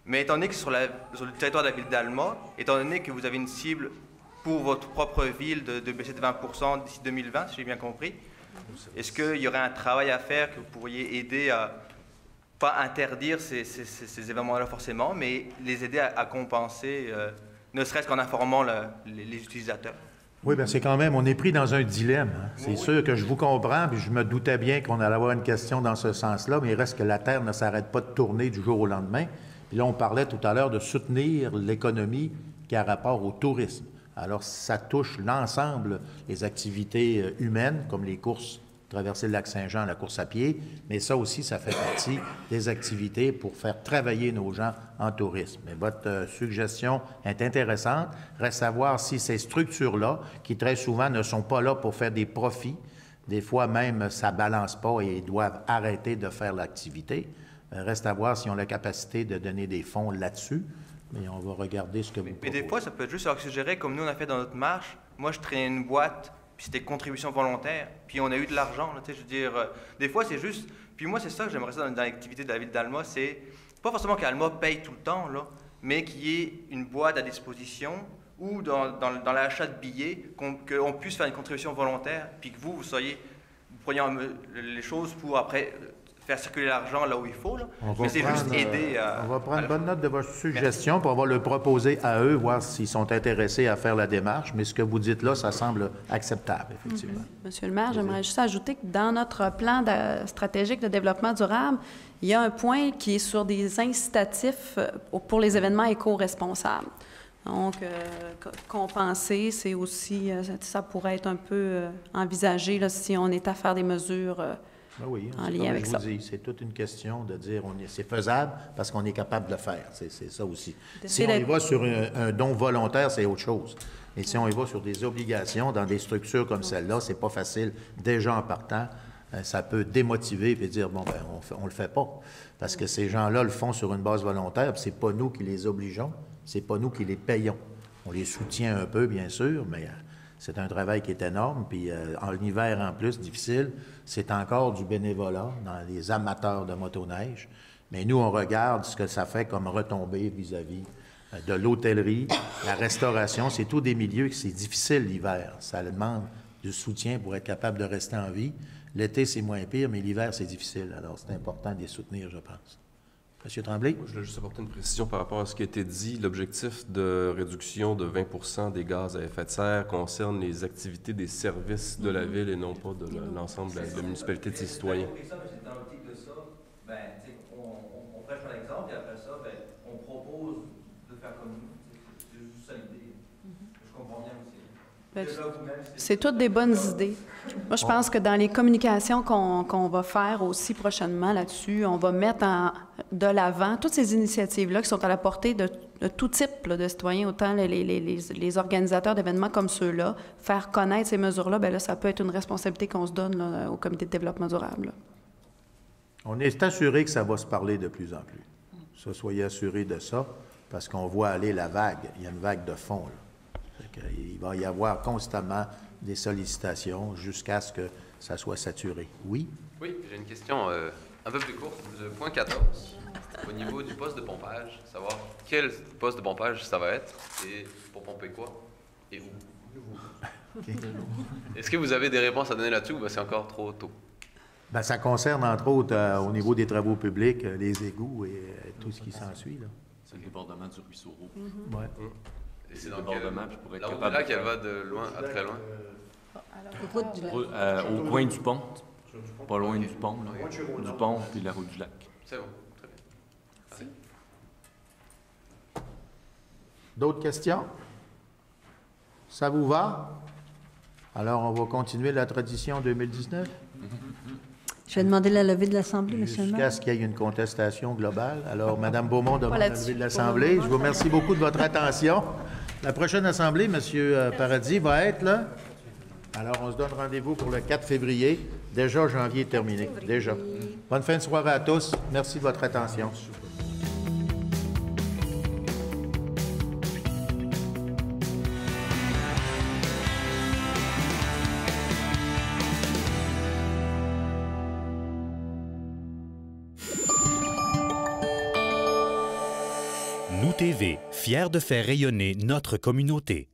Mais étant donné que sur le territoire de la Ville d'Alma, étant donné que vous avez une cible pour votre propre ville de baisser de 20% d'ici 2020, si j'ai bien compris, est-ce qu'il y aurait un travail à faire que vous pourriez aider à, pas interdire ces événements-là forcément, mais les aider à compenser, ne serait-ce qu'en informant les utilisateurs? Oui, bien c'est quand même, on est pris dans un dilemme. Hein. C'est sûr que je vous comprends, puis je me doutais bien qu'on allait avoir une question dans ce sens-là, mais il reste que la Terre ne s'arrête pas de tourner du jour au lendemain. Puis là, on parlait tout à l'heure de soutenir l'économie qui a rapport au tourisme. Alors, ça touche l'ensemble des activités humaines, comme les courses, traverser le lac Saint-Jean, la course à pied, mais ça aussi, ça fait partie des activités pour faire travailler nos gens en tourisme. Mais votre suggestion est intéressante. Reste à voir si ces structures-là, qui très souvent ne sont pas là pour faire des profits, des fois même, ça ne balance pas et ils doivent arrêter de faire l'activité. Reste à voir s'ils ont la capacité de donner des fonds là-dessus. Mais on va regarder ce que vous proposez. Mais des fois, ça peut être juste suggérer, comme nous, on a fait dans notre marche. Moi, je traînais une boîte, puis c'était contribution volontaire, puis on a eu de l'argent. Je veux dire, des fois, c'est juste... Puis moi, c'est ça que j'aimerais ça dans l'activité de la Ville d'Alma, c'est pas forcément qu'Alma paye tout le temps, là, mais qu'il y ait une boîte à disposition ou dans l'achat de billets, qu'on puisse faire une contribution volontaire, puis que vous preniez les choses pour après... faire circuler l'argent là où il faut. Là. Mais c'est juste aider à... On va prendre bonne note de votre suggestion, puis on va le proposer à eux, voir s'ils sont intéressés à faire la démarche. Mais ce que vous dites là, ça semble acceptable, effectivement. Monsieur le maire, j'aimerais juste ajouter que dans notre plan stratégique de développement durable, il y a un point qui est sur des incitatifs pour les événements éco-responsables. Donc, compenser, c'est aussi, ça pourrait être un peu envisagé là, si on est à faire des mesures... oui, en lien avec ça. C'est toute une question de dire c'est faisable parce qu'on est capable de le faire. C'est ça aussi. Si on y va sur un don volontaire, c'est autre chose. Et si on y va sur des obligations dans des structures comme celle-là, c'est pas facile. Déjà en partant, ça peut démotiver et dire on le fait pas. Parce que ces gens-là le font sur une base volontaire, puis c'est pas nous qui les obligeons, c'est pas nous qui les payons. On les soutient un peu, bien sûr, mais... c'est un travail qui est énorme, puis en hiver en plus, difficile, c'est encore du bénévolat dans les amateurs de motoneige. Mais nous, on regarde ce que ça fait comme retombée vis-à-vis de l'hôtellerie, la restauration. C'est tous des milieux que c'est difficile l'hiver. Ça demande du soutien pour être capable de rester en vie. L'été, c'est moins pire, mais l'hiver, c'est difficile. Alors, c'est important de les soutenir, je pense. Monsieur Tremblay? Je voulais juste apporter une précision par rapport à ce qui a été dit. L'objectif de réduction de 20 des gaz à effet de serre concerne les activités des services de la ville et non pas de l'ensemble de la municipalité de ses citoyens. Dans l'optique de ça, on prêche par l'exemple et après ça, on propose de faire comme nous. C'est juste ça l'idée. Je comprends bien aussi. C'est toutes des bonnes idées. Moi, je pense que dans les communications qu'on va faire aussi prochainement là-dessus, on va mettre de l'avant toutes ces initiatives-là qui sont à la portée de tout type là, de citoyens, autant les organisateurs d'événements comme ceux-là. Faire connaître ces mesures-là, bien là, ça peut être une responsabilité qu'on se donne là, au Comité de développement durable. Là. On est assuré que ça va se parler de plus en plus. Ça, soyez assurés de ça, parce qu'on voit aller la vague. Il y a une vague de fond, là. Il va y avoir constamment des sollicitations jusqu'à ce que ça soit saturé. Oui? Oui, j'ai une question un peu plus courte. Le point 14, au niveau du poste de pompage, savoir quel poste de pompage ça va être et pour pomper quoi et où. Okay. Est-ce que vous avez des réponses à donner là-dessus ou c'est encore trop tôt? Bien, ça concerne, entre autres, au niveau des travaux publics, les égouts et tout ce qui s'ensuit. C'est le débordement du ruisseau Roux. Oui. Et c'est donc la route là qu'elle va de loin à très loin? Au coin du pont, pas loin du pont, là. Du pont et de la route du lac. C'est bon, très bien. Merci. D'autres questions? Ça vous va? Alors, on va continuer la tradition 2019? Je vais demander la levée de l'Assemblée, M. le maire. Jusqu'à ce qu'il y ait une contestation globale. Alors, Mme Beaumont demande la levée de l'Assemblée. Je vous remercie beaucoup de votre attention. La prochaine Assemblée, M. Paradis, va être là. Alors, on se donne rendez-vous pour le 4 février. Déjà, janvier est terminé. Déjà. Bonne fin de soirée à tous. Merci de votre attention. Nous TV, fiers de faire rayonner notre communauté.